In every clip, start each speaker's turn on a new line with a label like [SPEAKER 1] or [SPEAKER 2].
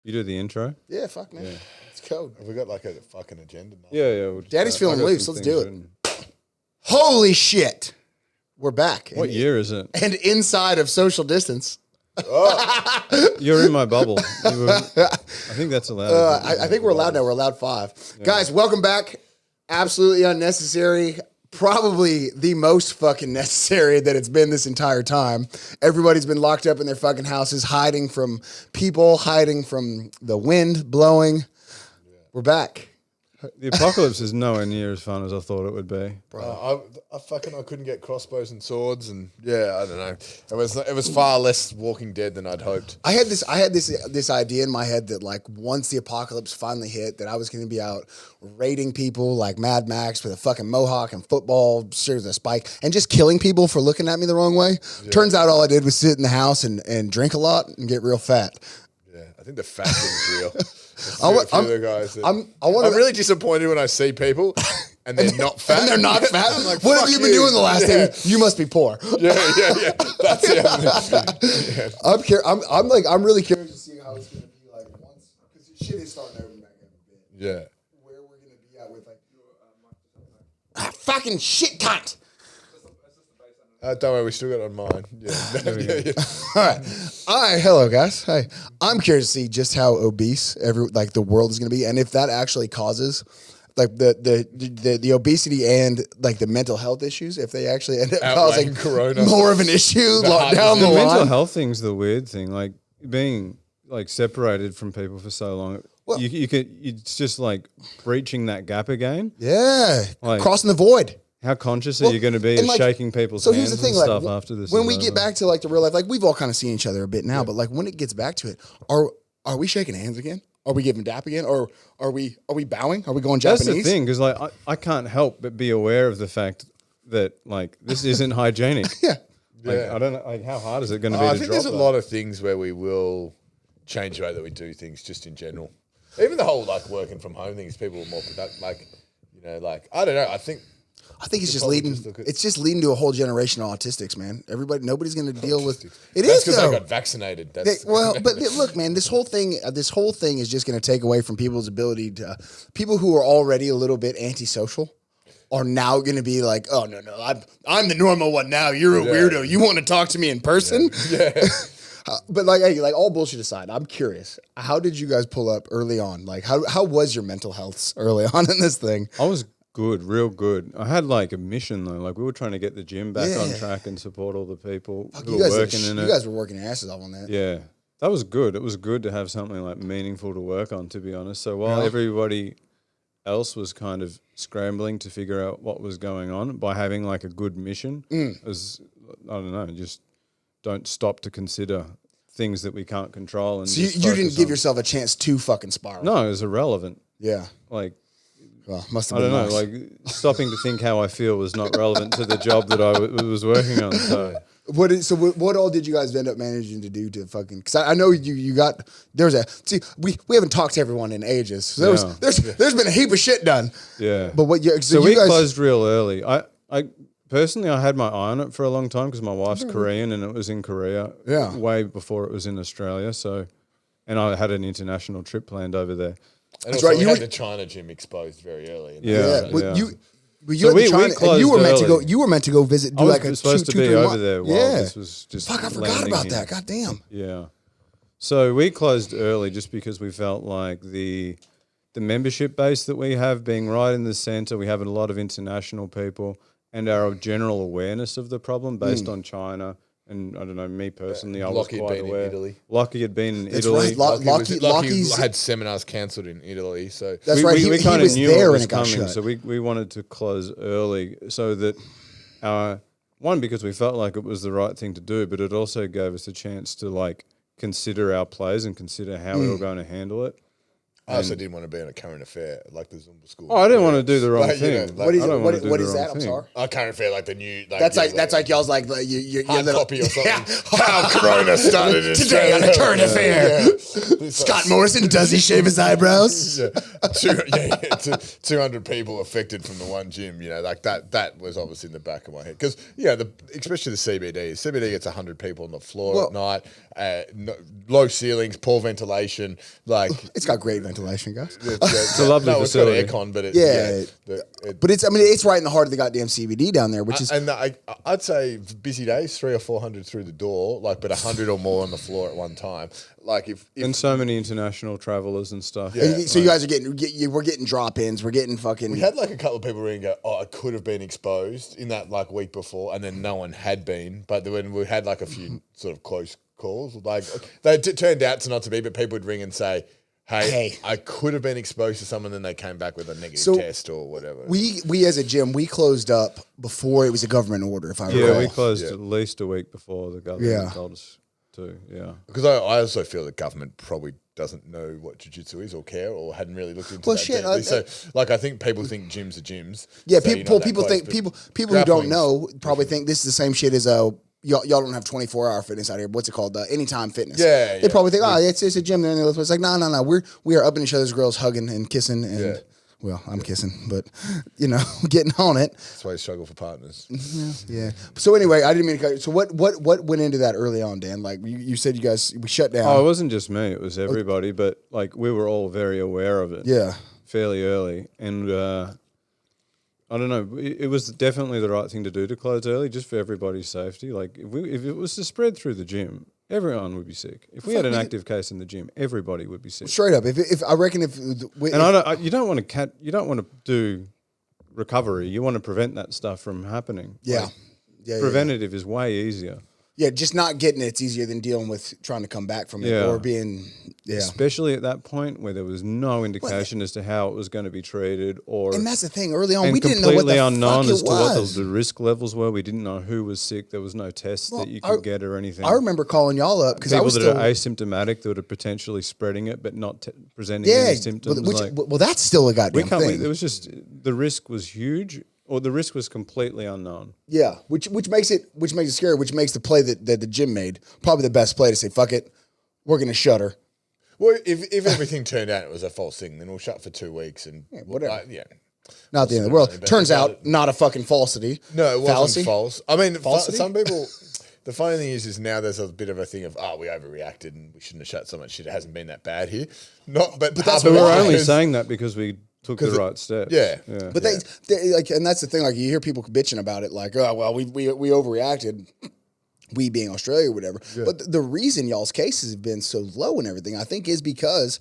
[SPEAKER 1] You do the intro?
[SPEAKER 2] Yeah, fuck, man. Let's go.
[SPEAKER 3] Have we got like a fucking agenda now?
[SPEAKER 1] Yeah. We'll
[SPEAKER 2] Daddy's feeling loose. Let's do it. Holy shit. We're back.
[SPEAKER 1] What year is it?
[SPEAKER 2] And inside of social distance.
[SPEAKER 1] You're in my bubble. I think that's allowed.
[SPEAKER 2] I think we're allowed now. We're allowed 5. Yeah. Guys, welcome back. Absolutely unnecessary. Probably the most fucking necessary that it's been this entire time. Everybody's been locked up in their fucking houses, hiding from people, hiding from the wind blowing. Yeah. We're back.
[SPEAKER 1] The apocalypse is nowhere near as fun as I thought it would be.
[SPEAKER 3] Bro, I couldn't get crossbows and swords, and I don't know. It was far less Walking Dead than I'd hoped.
[SPEAKER 2] I had this idea in my head that like once the apocalypse finally hit, that I was going to be out raiding people like Mad Max with a fucking mohawk and football series of spike, and just killing people for looking at me the wrong way. Yeah. Turns out all I did was sit in the house and drink a lot and get real fat.
[SPEAKER 3] Yeah, I think the fat thing's real. I'm really disappointed when I see people and they're not fat.
[SPEAKER 2] And they're not fat. I'm like, what have you been doing the last day? You must be poor.
[SPEAKER 3] Yeah. That's it.
[SPEAKER 2] I'm really curious to see how it's going to be like once, because shit is starting to open back up a bit.
[SPEAKER 3] Yeah.
[SPEAKER 2] Where we're going to be at with like fucking shit cunt.
[SPEAKER 3] Don't worry, we still got it on mine. Yeah.
[SPEAKER 2] All right. Hello, guys. Hi. I'm curious to see just how obese the world is going to be, and if that actually causes like the obesity and like the mental health issues, if they actually end up causing
[SPEAKER 3] corona.
[SPEAKER 2] More of an issue down the line.
[SPEAKER 1] Mental health thing's the weird thing, like being like separated from people for so long. Well, it's just like breaching that gap again.
[SPEAKER 2] Yeah, like, crossing the void.
[SPEAKER 1] How conscious are you going to be of shaking people's hands and stuff after this?
[SPEAKER 2] When we get back to like the real life, like we've all kind of seen each other a bit now, but like when it gets back to it, are we shaking hands again? Are we giving dap again? Or are we bowing? Are we going Japanese?
[SPEAKER 1] That's the thing, because like I can't help but be aware of the fact that like this isn't hygienic.
[SPEAKER 2] Yeah.
[SPEAKER 1] I don't know. Like, how hard is it going to be?
[SPEAKER 3] I think there's a lot of things where we will change the way that we do things, just in general. Even the whole like working from home things, people are more productive. Like, I don't know. I think it's just leading.
[SPEAKER 2] It's just leading to a whole generation of autistics, man. Nobody's going to deal with it.
[SPEAKER 3] That's because I got vaccinated.
[SPEAKER 2] But look, man, this whole thing is just going to take away from people's ability to. People who are already a little bit antisocial are now going to be like, oh no, I'm the normal one now. You're a weirdo. You want to talk to me in person?
[SPEAKER 3] Yeah.
[SPEAKER 2] But like, hey, like all bullshit aside, I'm curious. How did you guys pull up early on? Like, how was your mental health early on in this thing?
[SPEAKER 1] I was good, real good. I had like a mission though. Like we were trying to get the gym back on track and support all the people who were working in it.
[SPEAKER 2] You guys were working your asses off on that.
[SPEAKER 1] Yeah, that was good. It was good to have something like meaningful to work on, to be honest. So while everybody else was kind of scrambling to figure out what was going on, by having like a good mission, as I don't know, just don't stop to consider things that we can't control. And
[SPEAKER 2] so you didn't give yourself a chance to fucking spiral.
[SPEAKER 1] No, it was irrelevant.
[SPEAKER 2] Yeah,
[SPEAKER 1] like.
[SPEAKER 2] Well, must have been
[SPEAKER 1] I don't know, like stopping to think how I feel was not relevant to the job that I was working on. So
[SPEAKER 2] what all did you guys end up managing to do to fucking? Because I know you got we haven't talked to everyone in ages. So there's been a heap of shit done.
[SPEAKER 1] Yeah,
[SPEAKER 2] but
[SPEAKER 1] so we closed real early. I personally I had my eye on it for a long time because my wife's Korean and it was in Korea.
[SPEAKER 2] Yeah,
[SPEAKER 1] way before it was in Australia. So, and I had an international trip planned over there.
[SPEAKER 3] And that's right. You had the China gym exposed very early.
[SPEAKER 2] You were meant to go visit. Do like a
[SPEAKER 1] supposed to be over there. This was just
[SPEAKER 2] fuck. I forgot about that. God damn.
[SPEAKER 1] Yeah. So we closed early just because we felt like the membership base that we have being right in the center. We have a lot of international people, and our general awareness of the problem based on China. And I don't know, me personally, I was quite aware. Lockie had been in Italy.
[SPEAKER 2] Right.
[SPEAKER 3] Lockie had seminars cancelled in Italy. So
[SPEAKER 2] that's right.
[SPEAKER 1] We kind of knew
[SPEAKER 2] it
[SPEAKER 1] was coming. So we wanted to close early so that one, because we felt like it was the right thing to do, but it also gave us a chance to like consider our plays and consider how we were going to handle it.
[SPEAKER 3] I also didn't want to be in a current affair like the Zumba school.
[SPEAKER 1] Oh, I didn't want to do the wrong
[SPEAKER 3] Like, you know,
[SPEAKER 1] thing.
[SPEAKER 3] like-
[SPEAKER 2] What is
[SPEAKER 1] I don't
[SPEAKER 2] it?
[SPEAKER 1] wanna do
[SPEAKER 2] What
[SPEAKER 1] the
[SPEAKER 2] is
[SPEAKER 1] wrong
[SPEAKER 2] that? I'm
[SPEAKER 1] thing.
[SPEAKER 2] sorry.
[SPEAKER 3] A current affair like the new. Like,
[SPEAKER 2] That's like y'all's like you
[SPEAKER 3] hard
[SPEAKER 2] little,
[SPEAKER 3] copy or something.
[SPEAKER 2] Yeah.
[SPEAKER 3] How Corona started in
[SPEAKER 2] Today on a
[SPEAKER 3] Australia.
[SPEAKER 2] current affair. Scott Morrison, does he shave his eyebrows?
[SPEAKER 3] Yeah. 200 people affected from the one gym. You know, like that was obviously in the back of my head because especially the CBD. CBD gets 100 people on the floor at night. Low ceilings, poor ventilation. Like
[SPEAKER 2] It's got great ventilation, guys.
[SPEAKER 1] It's a lovely facility.
[SPEAKER 3] It's got aircon, but
[SPEAKER 2] But it's right in the heart of the goddamn CBD down there, which is
[SPEAKER 3] and I'd say busy days, 300 or 400 through the door, like, but 100 or more on the floor at one time. Like if
[SPEAKER 1] And so many international travelers and stuff.
[SPEAKER 3] Yeah.
[SPEAKER 2] so you guys are we're getting drop-ins, we're getting fucking.
[SPEAKER 3] we had like a couple of people ring and go, I could have been exposed in that like week before, and then no one had been. But when we had like a few sort of close calls, like they turned out to not to be, but people would ring and say, Hey, I could have been exposed to someone, then they came back with a negative test or whatever.
[SPEAKER 2] We as a gym, we closed up before it was a government order, if I recall.
[SPEAKER 1] Yeah, we closed at least a week before the government told us to. Yeah.
[SPEAKER 3] Because I also feel the government probably doesn't know what jiu-jitsu is or care or hadn't really looked into that deeply. So, like, I think people think gyms are gyms.
[SPEAKER 2] Yeah,
[SPEAKER 3] so you're
[SPEAKER 2] people
[SPEAKER 3] not that close, but
[SPEAKER 2] people who don't
[SPEAKER 3] grappling's
[SPEAKER 2] know probably think this is the same shit as y'all don't have 24-hour fitness out here. What's it called? Anytime fitness.
[SPEAKER 3] Yeah,
[SPEAKER 2] They probably think, it's a gym there. And it's like, no. We are up in each other's grills, hugging and kissing, and well, I'm kissing, but getting on it.
[SPEAKER 3] That's why you struggle for partners.
[SPEAKER 2] Yeah. So anyway, I didn't mean to cut you. So what went into that early on, Dan? Like you said, we shut down.
[SPEAKER 1] Oh, it wasn't just me; it was everybody. But like we were all very aware of it.
[SPEAKER 2] Yeah.
[SPEAKER 1] Fairly early, and I don't know. It was definitely the right thing to do to close early, just for everybody's safety. Like if it was to spread through the gym, everyone would be sick. If we had an active case in the gym, everybody would be sick.
[SPEAKER 2] Straight up. If I reckon
[SPEAKER 1] You don't want to do recovery. You want to prevent that stuff from happening.
[SPEAKER 2] Yeah.
[SPEAKER 1] Like,
[SPEAKER 2] Yeah.
[SPEAKER 1] preventative is way easier.
[SPEAKER 2] Yeah, just not getting it's easier than dealing with trying to come back from it or being
[SPEAKER 1] Especially at that point where there was no indication as to how it was going to be treated,
[SPEAKER 2] And that's the thing. Early on, we didn't know what
[SPEAKER 1] completely
[SPEAKER 2] the
[SPEAKER 1] unknown
[SPEAKER 2] fuck
[SPEAKER 1] as
[SPEAKER 2] it
[SPEAKER 1] to what
[SPEAKER 2] was.
[SPEAKER 1] the risk levels were. We didn't know who was sick. There was no tests that you could get or anything.
[SPEAKER 2] I remember calling y'all up because I
[SPEAKER 1] People
[SPEAKER 2] was
[SPEAKER 1] that
[SPEAKER 2] still
[SPEAKER 1] are asymptomatic that are potentially spreading it but not presenting any symptoms.
[SPEAKER 2] Well, that's still a goddamn thing.
[SPEAKER 1] It was just the risk was huge, or the risk was completely unknown.
[SPEAKER 2] Yeah, which makes it scary. Which makes the play that the gym made probably the best play to say, "Fuck it, we're gonna shutter."
[SPEAKER 3] Well, if everything turned out it was a false thing, then we'll shut for 2 weeks and
[SPEAKER 2] whatever.
[SPEAKER 3] Yeah.
[SPEAKER 2] Not the end of the world.
[SPEAKER 3] But
[SPEAKER 2] Turns out, not a fucking falsity.
[SPEAKER 3] No, it wasn't
[SPEAKER 2] Fallacy?
[SPEAKER 3] false. I mean,
[SPEAKER 2] Falsity?
[SPEAKER 3] some people. The funny thing is now there's a bit of a thing of we overreacted and we shouldn't have shut so much shit. It hasn't been that bad here. But
[SPEAKER 2] that's
[SPEAKER 1] But
[SPEAKER 2] what
[SPEAKER 1] we're
[SPEAKER 2] Why?
[SPEAKER 1] only saying that because we took the right steps.
[SPEAKER 3] Yeah.
[SPEAKER 2] But they like, and that's the thing. Like you hear people bitching about it, like, "Oh well, we overreacted." We being Australia or whatever. Yeah. But the reason y'all's cases have been so low and everything, I think, is because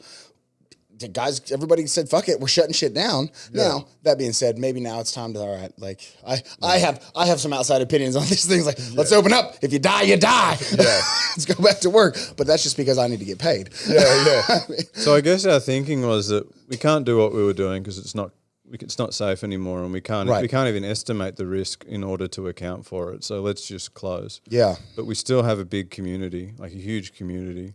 [SPEAKER 2] the guys, everybody said, fuck it, we're shutting shit down. Yeah. Now, that being said, maybe now it's time to, all right, like, I have some outside opinions on these things. Like, let's open up. If you die, you die. Yeah. Let's go back to work. But that's just because I need to get paid.
[SPEAKER 3] Yeah.
[SPEAKER 1] So I guess our thinking was that we can't do what we were doing because it's not safe anymore, and we can't even estimate the risk in order to account for it. So let's just close.
[SPEAKER 2] Yeah.
[SPEAKER 1] But we still have a big community, like a huge community.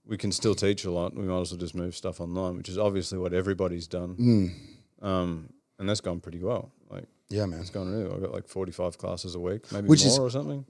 [SPEAKER 1] We can still teach a lot. We might as well just move stuff online, which is obviously what everybody's done. And that's gone pretty well. Like,
[SPEAKER 2] yeah, man,
[SPEAKER 1] it's gone really well. I've got like 45 classes a week, maybe more or something.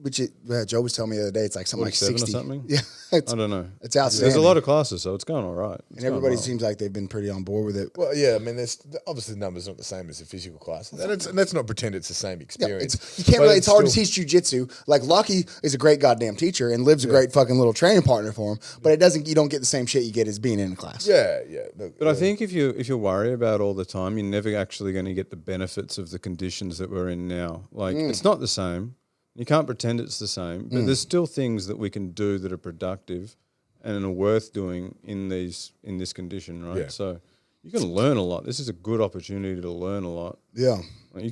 [SPEAKER 2] Joe was telling me the other day, it's like something like 60
[SPEAKER 1] or something.
[SPEAKER 2] Yeah,
[SPEAKER 1] I don't know.
[SPEAKER 2] It's outstanding.
[SPEAKER 1] There's a lot of classes, so it's going all right.
[SPEAKER 2] And everybody seems like they've been pretty on board with it.
[SPEAKER 3] Well, yeah, I mean, there's obviously the numbers not the same as the physical classes, and let's not pretend it's the same experience.
[SPEAKER 2] Yeah, you can't really. It's hard to teach jujitsu. Like Lockie is a great goddamn teacher and Liv's a great fucking little training partner for him, but you don't get the same shit you get as being in a class.
[SPEAKER 3] Yeah.
[SPEAKER 1] But I think if you worry about all the time, you're never actually going to get the benefits of the conditions that we're in now. Like it's not the same. You can't pretend it's the same, but there's still things that we can do that are productive and are worth doing in this condition, right?
[SPEAKER 3] Yeah.
[SPEAKER 1] So you can learn a lot. This is a good opportunity to learn a lot.
[SPEAKER 2] Yeah.
[SPEAKER 1] Like I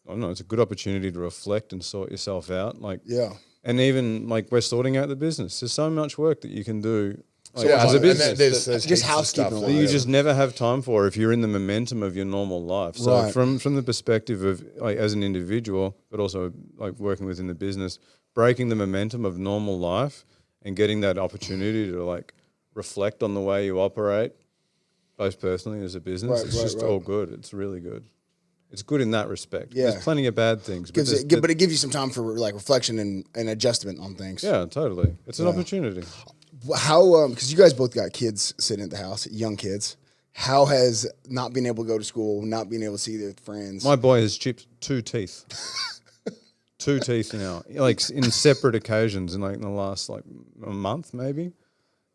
[SPEAKER 1] don't know, it's a good opportunity to reflect and sort yourself out. Like,
[SPEAKER 2] yeah.
[SPEAKER 1] And even like we're sorting out the business. There's so much work that you can do.
[SPEAKER 3] So
[SPEAKER 1] as a business,
[SPEAKER 3] there's
[SPEAKER 2] just housekeeping
[SPEAKER 1] that you just never have time for if you're in the momentum of your normal life. So from the perspective of like as an individual, but also like working within the business, breaking the momentum of normal life and getting that opportunity to like reflect on the way you operate, both personally as a business.
[SPEAKER 2] Right,
[SPEAKER 1] It's
[SPEAKER 2] right,
[SPEAKER 1] just
[SPEAKER 2] right.
[SPEAKER 1] all good. It's really good. It's good in that respect.
[SPEAKER 2] Yeah.
[SPEAKER 1] There's plenty of bad things. But
[SPEAKER 2] But it gives you some time for like reflection and adjustment on things.
[SPEAKER 1] yeah, totally. It's an opportunity.
[SPEAKER 2] How because you guys both got kids sitting at the house, young kids. How has not being able to go to school, not being able to see their friends?
[SPEAKER 1] My boy has chipped 2 teeth. 2 teeth now, like in separate occasions in like the last like a month maybe.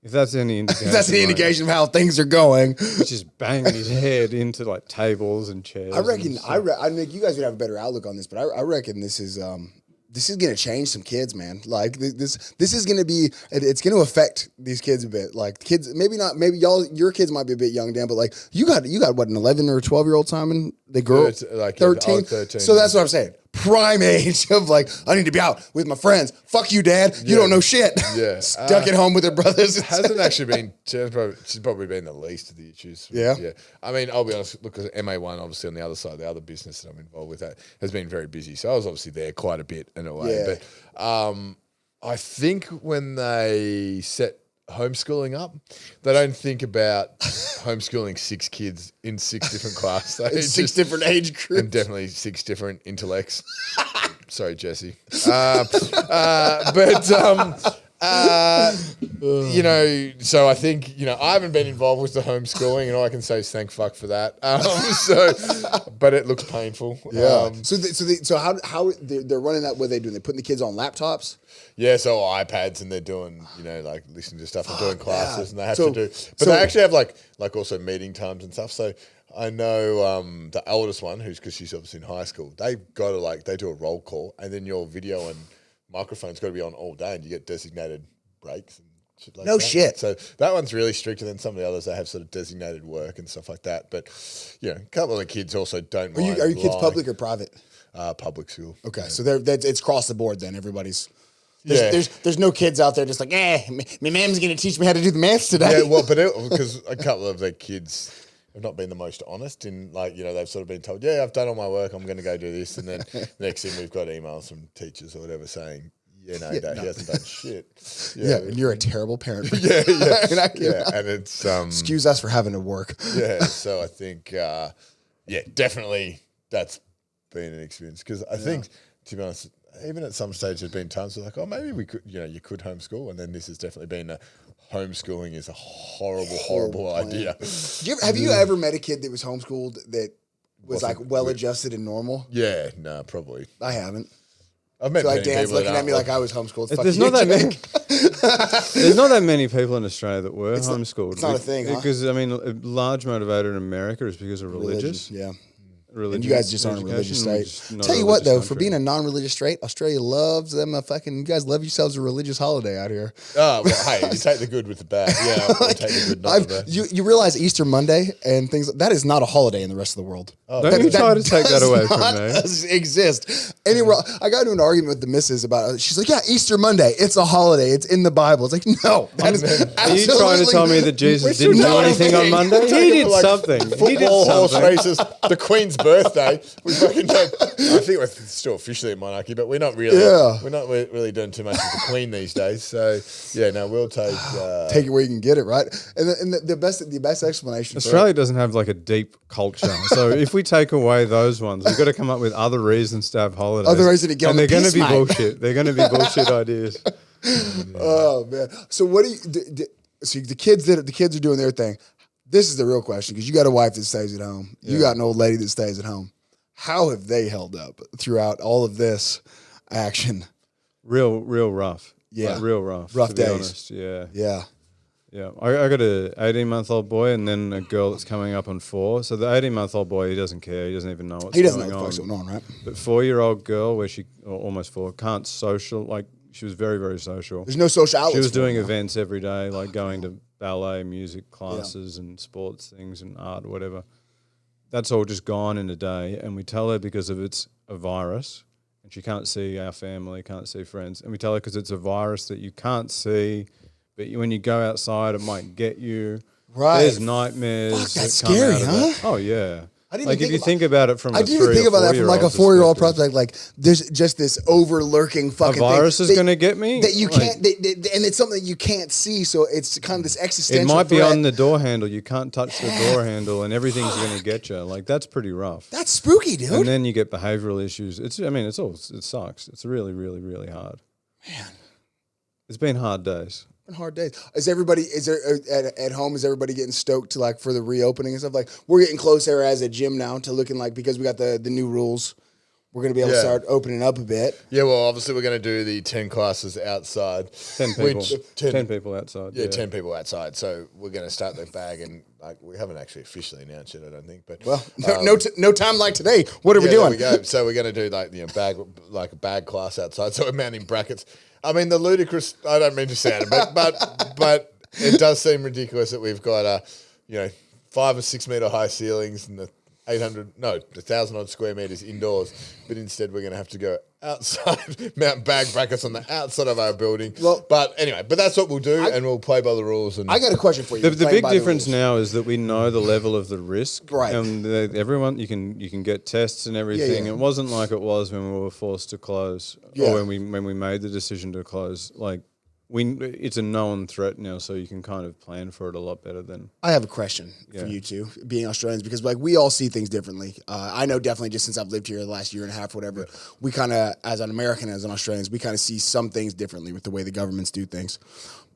[SPEAKER 1] If that's any indication.
[SPEAKER 2] That's the
[SPEAKER 1] like,
[SPEAKER 2] indication of how things are going.
[SPEAKER 1] He's just banging his head into like tables and chairs.
[SPEAKER 2] I reckon.
[SPEAKER 1] and stuff.
[SPEAKER 2] I think you guys would have a better outlook on this, but I reckon this is going to change some kids, man. Like this is going to be. It's going to affect these kids a bit. Like kids, maybe not. Maybe your kids might be a bit young, Dan, but like you got what, an 11 or 12-year-old Simon? The girl,
[SPEAKER 3] Like
[SPEAKER 2] 13.
[SPEAKER 3] 13.
[SPEAKER 2] So that's what I'm saying. Prime age of like, I need to be out with my friends. Fuck you, Dad. You don't know shit.
[SPEAKER 3] Yeah.
[SPEAKER 2] Stuck at home with her brothers.
[SPEAKER 3] Hasn't actually been. She's probably been the least of the issues.
[SPEAKER 2] Yeah?
[SPEAKER 3] Yeah. I mean, I'll be honest. Look, because MA1, obviously on the other side, the other business that I'm involved with, that has been very busy. So I was obviously there quite a bit in a way.
[SPEAKER 2] Yeah.
[SPEAKER 3] But I think when they set homeschooling up, they don't think about homeschooling 6 kids in 6 different classes. They
[SPEAKER 2] It's 6 different age groups.
[SPEAKER 3] and definitely 6 different intellects. Sorry, Jesse. But you know, so I think, you know, I haven't been involved with the homeschooling, and all I can say is thank fuck for that. But it looks painful.
[SPEAKER 2] Yeah. So how they're running that? What are they doing? They're putting the kids on laptops.
[SPEAKER 3] Yeah, so iPads, and they're doing, you know, like listening to stuff and doing classes, and they have
[SPEAKER 2] So-
[SPEAKER 3] to do. But they actually have like also meeting times and stuff. So I know the eldest one, because she's obviously in high school, they've got to they do a roll call, and then your video and microphone's got to be on all day, and you get designated breaks and shit like that.
[SPEAKER 2] No shit.
[SPEAKER 3] So that one's really strict, and then some of the others, they have sort of designated work and stuff like that. But you know, a couple of the kids also don't mind.
[SPEAKER 2] Are your kids
[SPEAKER 3] lying.
[SPEAKER 2] public or private?
[SPEAKER 3] Public school.
[SPEAKER 2] Okay, so it's across the board then. Everybody's.
[SPEAKER 3] Yeah.
[SPEAKER 2] There's no kids out there just like, my mom's going to teach me how to do the maths today.
[SPEAKER 3] Yeah, well, but because a couple of the kids have not been the most honest in, like, you know, they've sort of been told, yeah, I've done all my work, I'm going to go do this. And then next thing we've got emails from teachers or whatever saying, he hasn't done shit.
[SPEAKER 2] Yeah, and you're a terrible parent.
[SPEAKER 3] Yeah.
[SPEAKER 2] And
[SPEAKER 3] And it's,
[SPEAKER 2] excuse us for having to work.
[SPEAKER 3] yeah, so I think, definitely that's been an experience. Because I think, to be honest, even at some stage there's been times where like, oh, maybe we could, you know, you could homeschool. And then this has definitely been homeschooling is a horrible idea.
[SPEAKER 2] Have you ever met a kid that was homeschooled that was like well-adjusted and normal?
[SPEAKER 3] Yeah, no, probably.
[SPEAKER 2] I haven't.
[SPEAKER 3] I've met
[SPEAKER 2] So like
[SPEAKER 3] many
[SPEAKER 2] Dan's
[SPEAKER 3] people that
[SPEAKER 2] looking at
[SPEAKER 3] aren't
[SPEAKER 2] me like I was homeschooled. Fuck
[SPEAKER 1] There's
[SPEAKER 2] you,
[SPEAKER 1] not that many.
[SPEAKER 2] Jake.
[SPEAKER 1] There's not that many people in Australia that were homeschooled.
[SPEAKER 2] it's not a thing, huh?
[SPEAKER 1] Because I mean, a large motivator in America is because of religious.
[SPEAKER 2] Yeah.
[SPEAKER 1] Religious
[SPEAKER 2] And you guys just aren't a religious
[SPEAKER 1] education. We're
[SPEAKER 2] state.
[SPEAKER 1] just not
[SPEAKER 2] Tell
[SPEAKER 1] a
[SPEAKER 2] you what,
[SPEAKER 1] religious
[SPEAKER 2] though, for
[SPEAKER 1] country.
[SPEAKER 2] being a non-religious state, Australia loves them. You guys love yourselves a religious holiday out here.
[SPEAKER 3] Oh, well, hey, you take the good with the bad. Yeah, I'll take the good, not the bad.
[SPEAKER 2] You realize Easter Monday and things that is not a holiday in the rest of the world.
[SPEAKER 1] Don't you try to take that away from me.
[SPEAKER 2] Does exist anywhere. I got into an argument with the missus about it. She's like, "Yeah, Easter Monday. It's a holiday. It's in the Bible." It's like, no. That is
[SPEAKER 1] Are you trying to tell me that Jesus didn't do anything on Monday? He did something. He did
[SPEAKER 3] Football, horse
[SPEAKER 1] something.
[SPEAKER 3] races, the Queen's birthday. We fucking don't. I think we're still officially a monarchy, but we're not really.
[SPEAKER 2] Yeah.
[SPEAKER 3] We're not really doing too much with the Queen these days. So yeah, no, we'll take.
[SPEAKER 2] Take it where you can get it, right? And the best explanation.
[SPEAKER 1] Australia doesn't have like a deep culture, so if we take away those ones, we've got to come up with other reasons to have holidays.
[SPEAKER 2] Other reasons to get on
[SPEAKER 1] and
[SPEAKER 2] the
[SPEAKER 1] they're going to be
[SPEAKER 2] piss, mate.
[SPEAKER 1] bullshit. They're going to be bullshit ideas.
[SPEAKER 2] Oh man! So what do you? So the kids are doing their thing. This is the real question because you got a wife that stays at home. You got an old lady that stays at home. How have they held up throughout all of this action?
[SPEAKER 1] Real rough.
[SPEAKER 2] Yeah.
[SPEAKER 1] Like, real rough.
[SPEAKER 2] Rough
[SPEAKER 1] to be
[SPEAKER 2] days.
[SPEAKER 1] honest. Yeah.
[SPEAKER 2] Yeah.
[SPEAKER 1] Yeah, I got a 18-month-old boy and then a girl that's coming up on 4. So the 18-month-old boy, he doesn't care. He doesn't even know what's
[SPEAKER 2] He doesn't
[SPEAKER 1] going
[SPEAKER 2] know
[SPEAKER 1] on.
[SPEAKER 2] what's going on, right?
[SPEAKER 1] But 4-year-old girl, where or almost 4, can't social. Like she was very, very social.
[SPEAKER 2] There's no social outlets.
[SPEAKER 1] She was
[SPEAKER 2] for
[SPEAKER 1] doing
[SPEAKER 2] them now.
[SPEAKER 1] events every day, like going to ballet, music classes, and sports things and art, whatever. That's all just gone in a day. And we tell her because of it's a virus, and she can't see our family, can't see friends. And we tell her because it's a virus that you can't see, but when you go outside, it might get you.
[SPEAKER 2] Right.
[SPEAKER 1] There's nightmares.
[SPEAKER 2] Fuck, that's
[SPEAKER 1] that come
[SPEAKER 2] scary,
[SPEAKER 1] out of
[SPEAKER 2] huh?
[SPEAKER 1] it. Oh, yeah.
[SPEAKER 2] I didn't
[SPEAKER 1] Like
[SPEAKER 2] even
[SPEAKER 1] if you think about it from
[SPEAKER 2] I
[SPEAKER 1] a
[SPEAKER 2] didn't even think about that from like a 4-year-old prospect. Like there's just this overlurking fucking
[SPEAKER 1] virus
[SPEAKER 2] thing
[SPEAKER 1] is going to get me
[SPEAKER 2] that you can't, and it's something that you can't see. So it's kind of this existential.
[SPEAKER 1] It might be
[SPEAKER 2] threat.
[SPEAKER 1] on the door handle. You can't touch the door handle, and everything's going to get you. Like that's pretty rough.
[SPEAKER 2] That's spooky, dude.
[SPEAKER 1] And then you get behavioral issues. It sucks. It's really, really, really hard.
[SPEAKER 2] Man,
[SPEAKER 1] it's been hard days.
[SPEAKER 2] Hard days. At home? Is everybody getting stoked to like for the reopening and stuff? Like we're getting closer as a gym now to looking like because we got the new rules. We're going to be able to start opening up a bit.
[SPEAKER 3] Yeah, well, obviously we're going to do the 10 classes outside.
[SPEAKER 1] 10 people. 10 people outside.
[SPEAKER 3] Yeah, 10 people outside. So we're going to start the bag, and like we haven't actually officially announced it, I don't think. But
[SPEAKER 2] well, no time like today. What are we doing?
[SPEAKER 3] There we go. So we're going to do like a bag class outside. So we're mounting brackets. I mean, the ludicrous. I don't mean to sound it, but it does seem ridiculous that we've got 5 or 6 meter high ceilings and the 1,000 odd square meters indoors, but instead we're going to have to go outside, mount bag brackets on the outside of our building. Well, but anyway, that's what we'll do, and we'll play by the rules. And
[SPEAKER 2] I got a question for you.
[SPEAKER 1] The big difference now is that we know the level of the risk,
[SPEAKER 2] right?
[SPEAKER 1] And everyone, you can get tests and everything. Yeah. It wasn't like it was when we were forced to close, or when we made the decision to close. Like it's a known threat now, so you can kind of plan for it a lot better than.
[SPEAKER 2] I have a question for you two, being Australians, because like we all see things differently. I know definitely just since I've lived here the last year and a half, whatever, we kind of, as an American, as an Australians, we kind of see some things differently with the way the governments do things.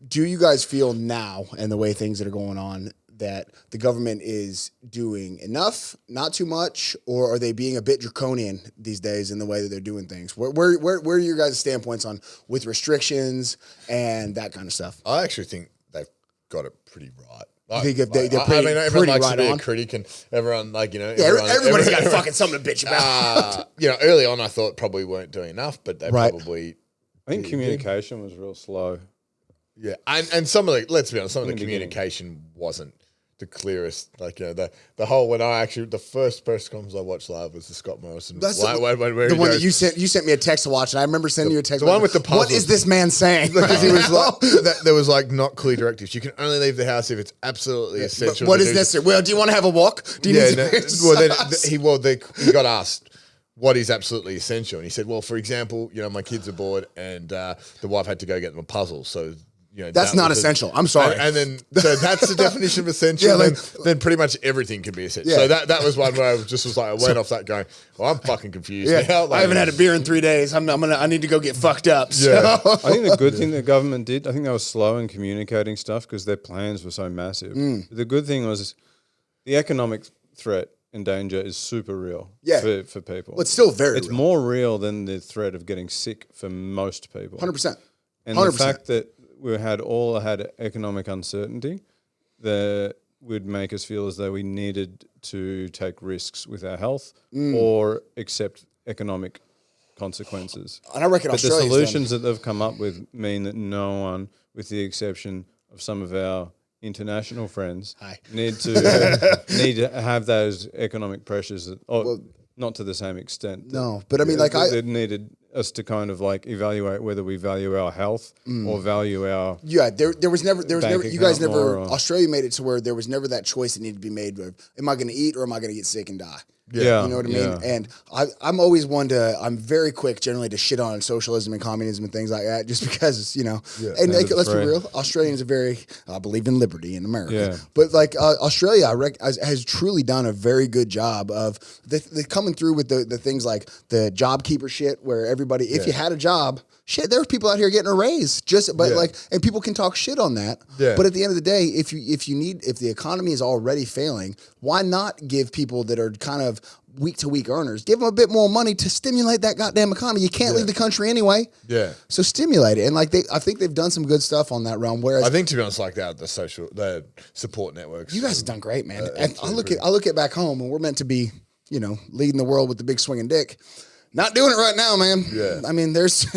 [SPEAKER 2] Do you guys feel now, and the way things that are going on, that the government is doing enough, not too much, or are they being a bit draconian these days in the way that they're doing things? Where are your guys' standpoints on with restrictions and that kind of stuff?
[SPEAKER 3] I actually think they've got it pretty right.
[SPEAKER 2] Everyone
[SPEAKER 3] likes
[SPEAKER 2] to
[SPEAKER 3] be a critic, and everyone
[SPEAKER 2] everybody's got fucking something to bitch about.
[SPEAKER 3] Early on I thought probably weren't doing enough, but they probably.
[SPEAKER 1] I think communication was real slow.
[SPEAKER 3] Yeah, and some of let's be honest, some of the communication wasn't the clearest. Like the whole the first press conference I watched live was the Scott Morrison.
[SPEAKER 2] That's the one that you sent me a text to watch, and I remember sending you a text.
[SPEAKER 3] The one with the puzzles.
[SPEAKER 2] What is this man saying?
[SPEAKER 3] Because he was there was not clear directives. You can only leave the house if it's absolutely essential.
[SPEAKER 2] What is necessary? Well, do you want to have a walk? Do you need
[SPEAKER 3] he got asked what is absolutely essential, and he said, well, for example, my kids are bored, and the wife had to go get them a puzzle, so.
[SPEAKER 2] That's not essential. I'm sorry.
[SPEAKER 3] And then so that's the definition of essential. Then pretty much everything can be essential. Yeah. So that was one where I went off that going, well, I'm fucking confused now.
[SPEAKER 2] I haven't had a beer in 3 days. I need to go get fucked up. So.
[SPEAKER 1] Yeah. I think the good thing the government did, I think they were slow in communicating stuff because their plans were so massive. The good thing was the economic threat and danger is super real for people.
[SPEAKER 2] Well, it's still very
[SPEAKER 1] real. It's more real than the threat of getting sick for most people.
[SPEAKER 2] 100%.
[SPEAKER 1] And the fact that we had economic uncertainty that would make us feel as though we needed to take risks with our health or accept economic consequences.
[SPEAKER 2] And I reckon
[SPEAKER 1] the solutions that they've come up with mean that no one, with the exception of some of our international friends, need to have those economic pressures, not to the same extent.
[SPEAKER 2] No, but I mean,
[SPEAKER 1] they needed us to kind of evaluate whether we value our health or value our
[SPEAKER 2] there was never you guys never Australia made it to where there was never that choice that needed to be made of am I going to eat or am I going to get sick and die.
[SPEAKER 1] Yeah,
[SPEAKER 2] you know what I mean? And I'm always I'm very quick generally to shit on socialism and communism and things like that just because, and let's be real, Australians are believe in liberty in America.
[SPEAKER 1] Yeah.
[SPEAKER 2] But Australia has truly done a very good job of they coming through with the things like the job keeper shit where everybody, if you had a job, shit, there's people out here getting a raise and people can talk shit on that. Yeah. But at the end of the day, if the economy is already failing, why not give people that are kind of week to week earners, give them a bit more money to stimulate that goddamn economy. You can't leave the country anyway. Yeah. So stimulate it. And I think they've done some good stuff on that realm. Whereas
[SPEAKER 3] I think to be honest, the support networks.
[SPEAKER 2] You guys have done great, man. And I look at back home and we're meant to be, leading the world with the big swinging dick. Not doing it right now, man. Yeah. I mean, there's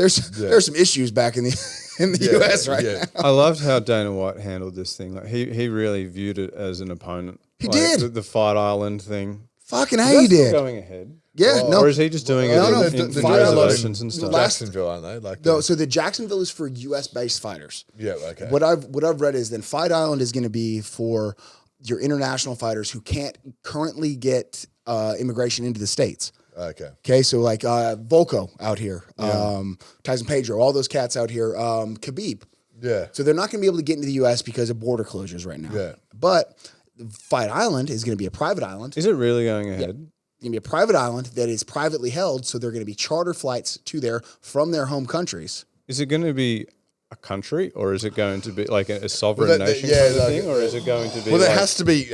[SPEAKER 2] some issues back in the US right now.
[SPEAKER 1] I loved how Dana White handled this thing. He really viewed it as an opponent.
[SPEAKER 2] He did.
[SPEAKER 1] The Fight Island thing.
[SPEAKER 2] Fucking how he did.
[SPEAKER 1] Going ahead.
[SPEAKER 2] Yeah,
[SPEAKER 1] or is he just doing it in reservations and stuff?
[SPEAKER 3] Jacksonville, aren't they?
[SPEAKER 2] So the Jacksonville is for US based fighters.
[SPEAKER 3] Yeah, okay.
[SPEAKER 2] What I've read is then Fight Island is going to be for your international fighters who can't currently get immigration into the States.
[SPEAKER 3] Okay.
[SPEAKER 2] Okay, so like Volko out here, Tyson Pedro, all those cats out here, Khabib.
[SPEAKER 3] Yeah.
[SPEAKER 2] So they're not going to be able to get into the U.S. because of border closures right now.
[SPEAKER 3] Yeah.
[SPEAKER 2] But Fight Island is going to be a private island.
[SPEAKER 1] Is it really going ahead?
[SPEAKER 2] It's going to be a private island that is privately held, so they're going to be charter flights to there from their home countries.
[SPEAKER 1] Is it going to be a country, or is it going to be like a sovereign nation
[SPEAKER 3] yeah,
[SPEAKER 1] kind of
[SPEAKER 3] like-
[SPEAKER 1] thing, or is it going to be?
[SPEAKER 3] Well, it
[SPEAKER 1] like,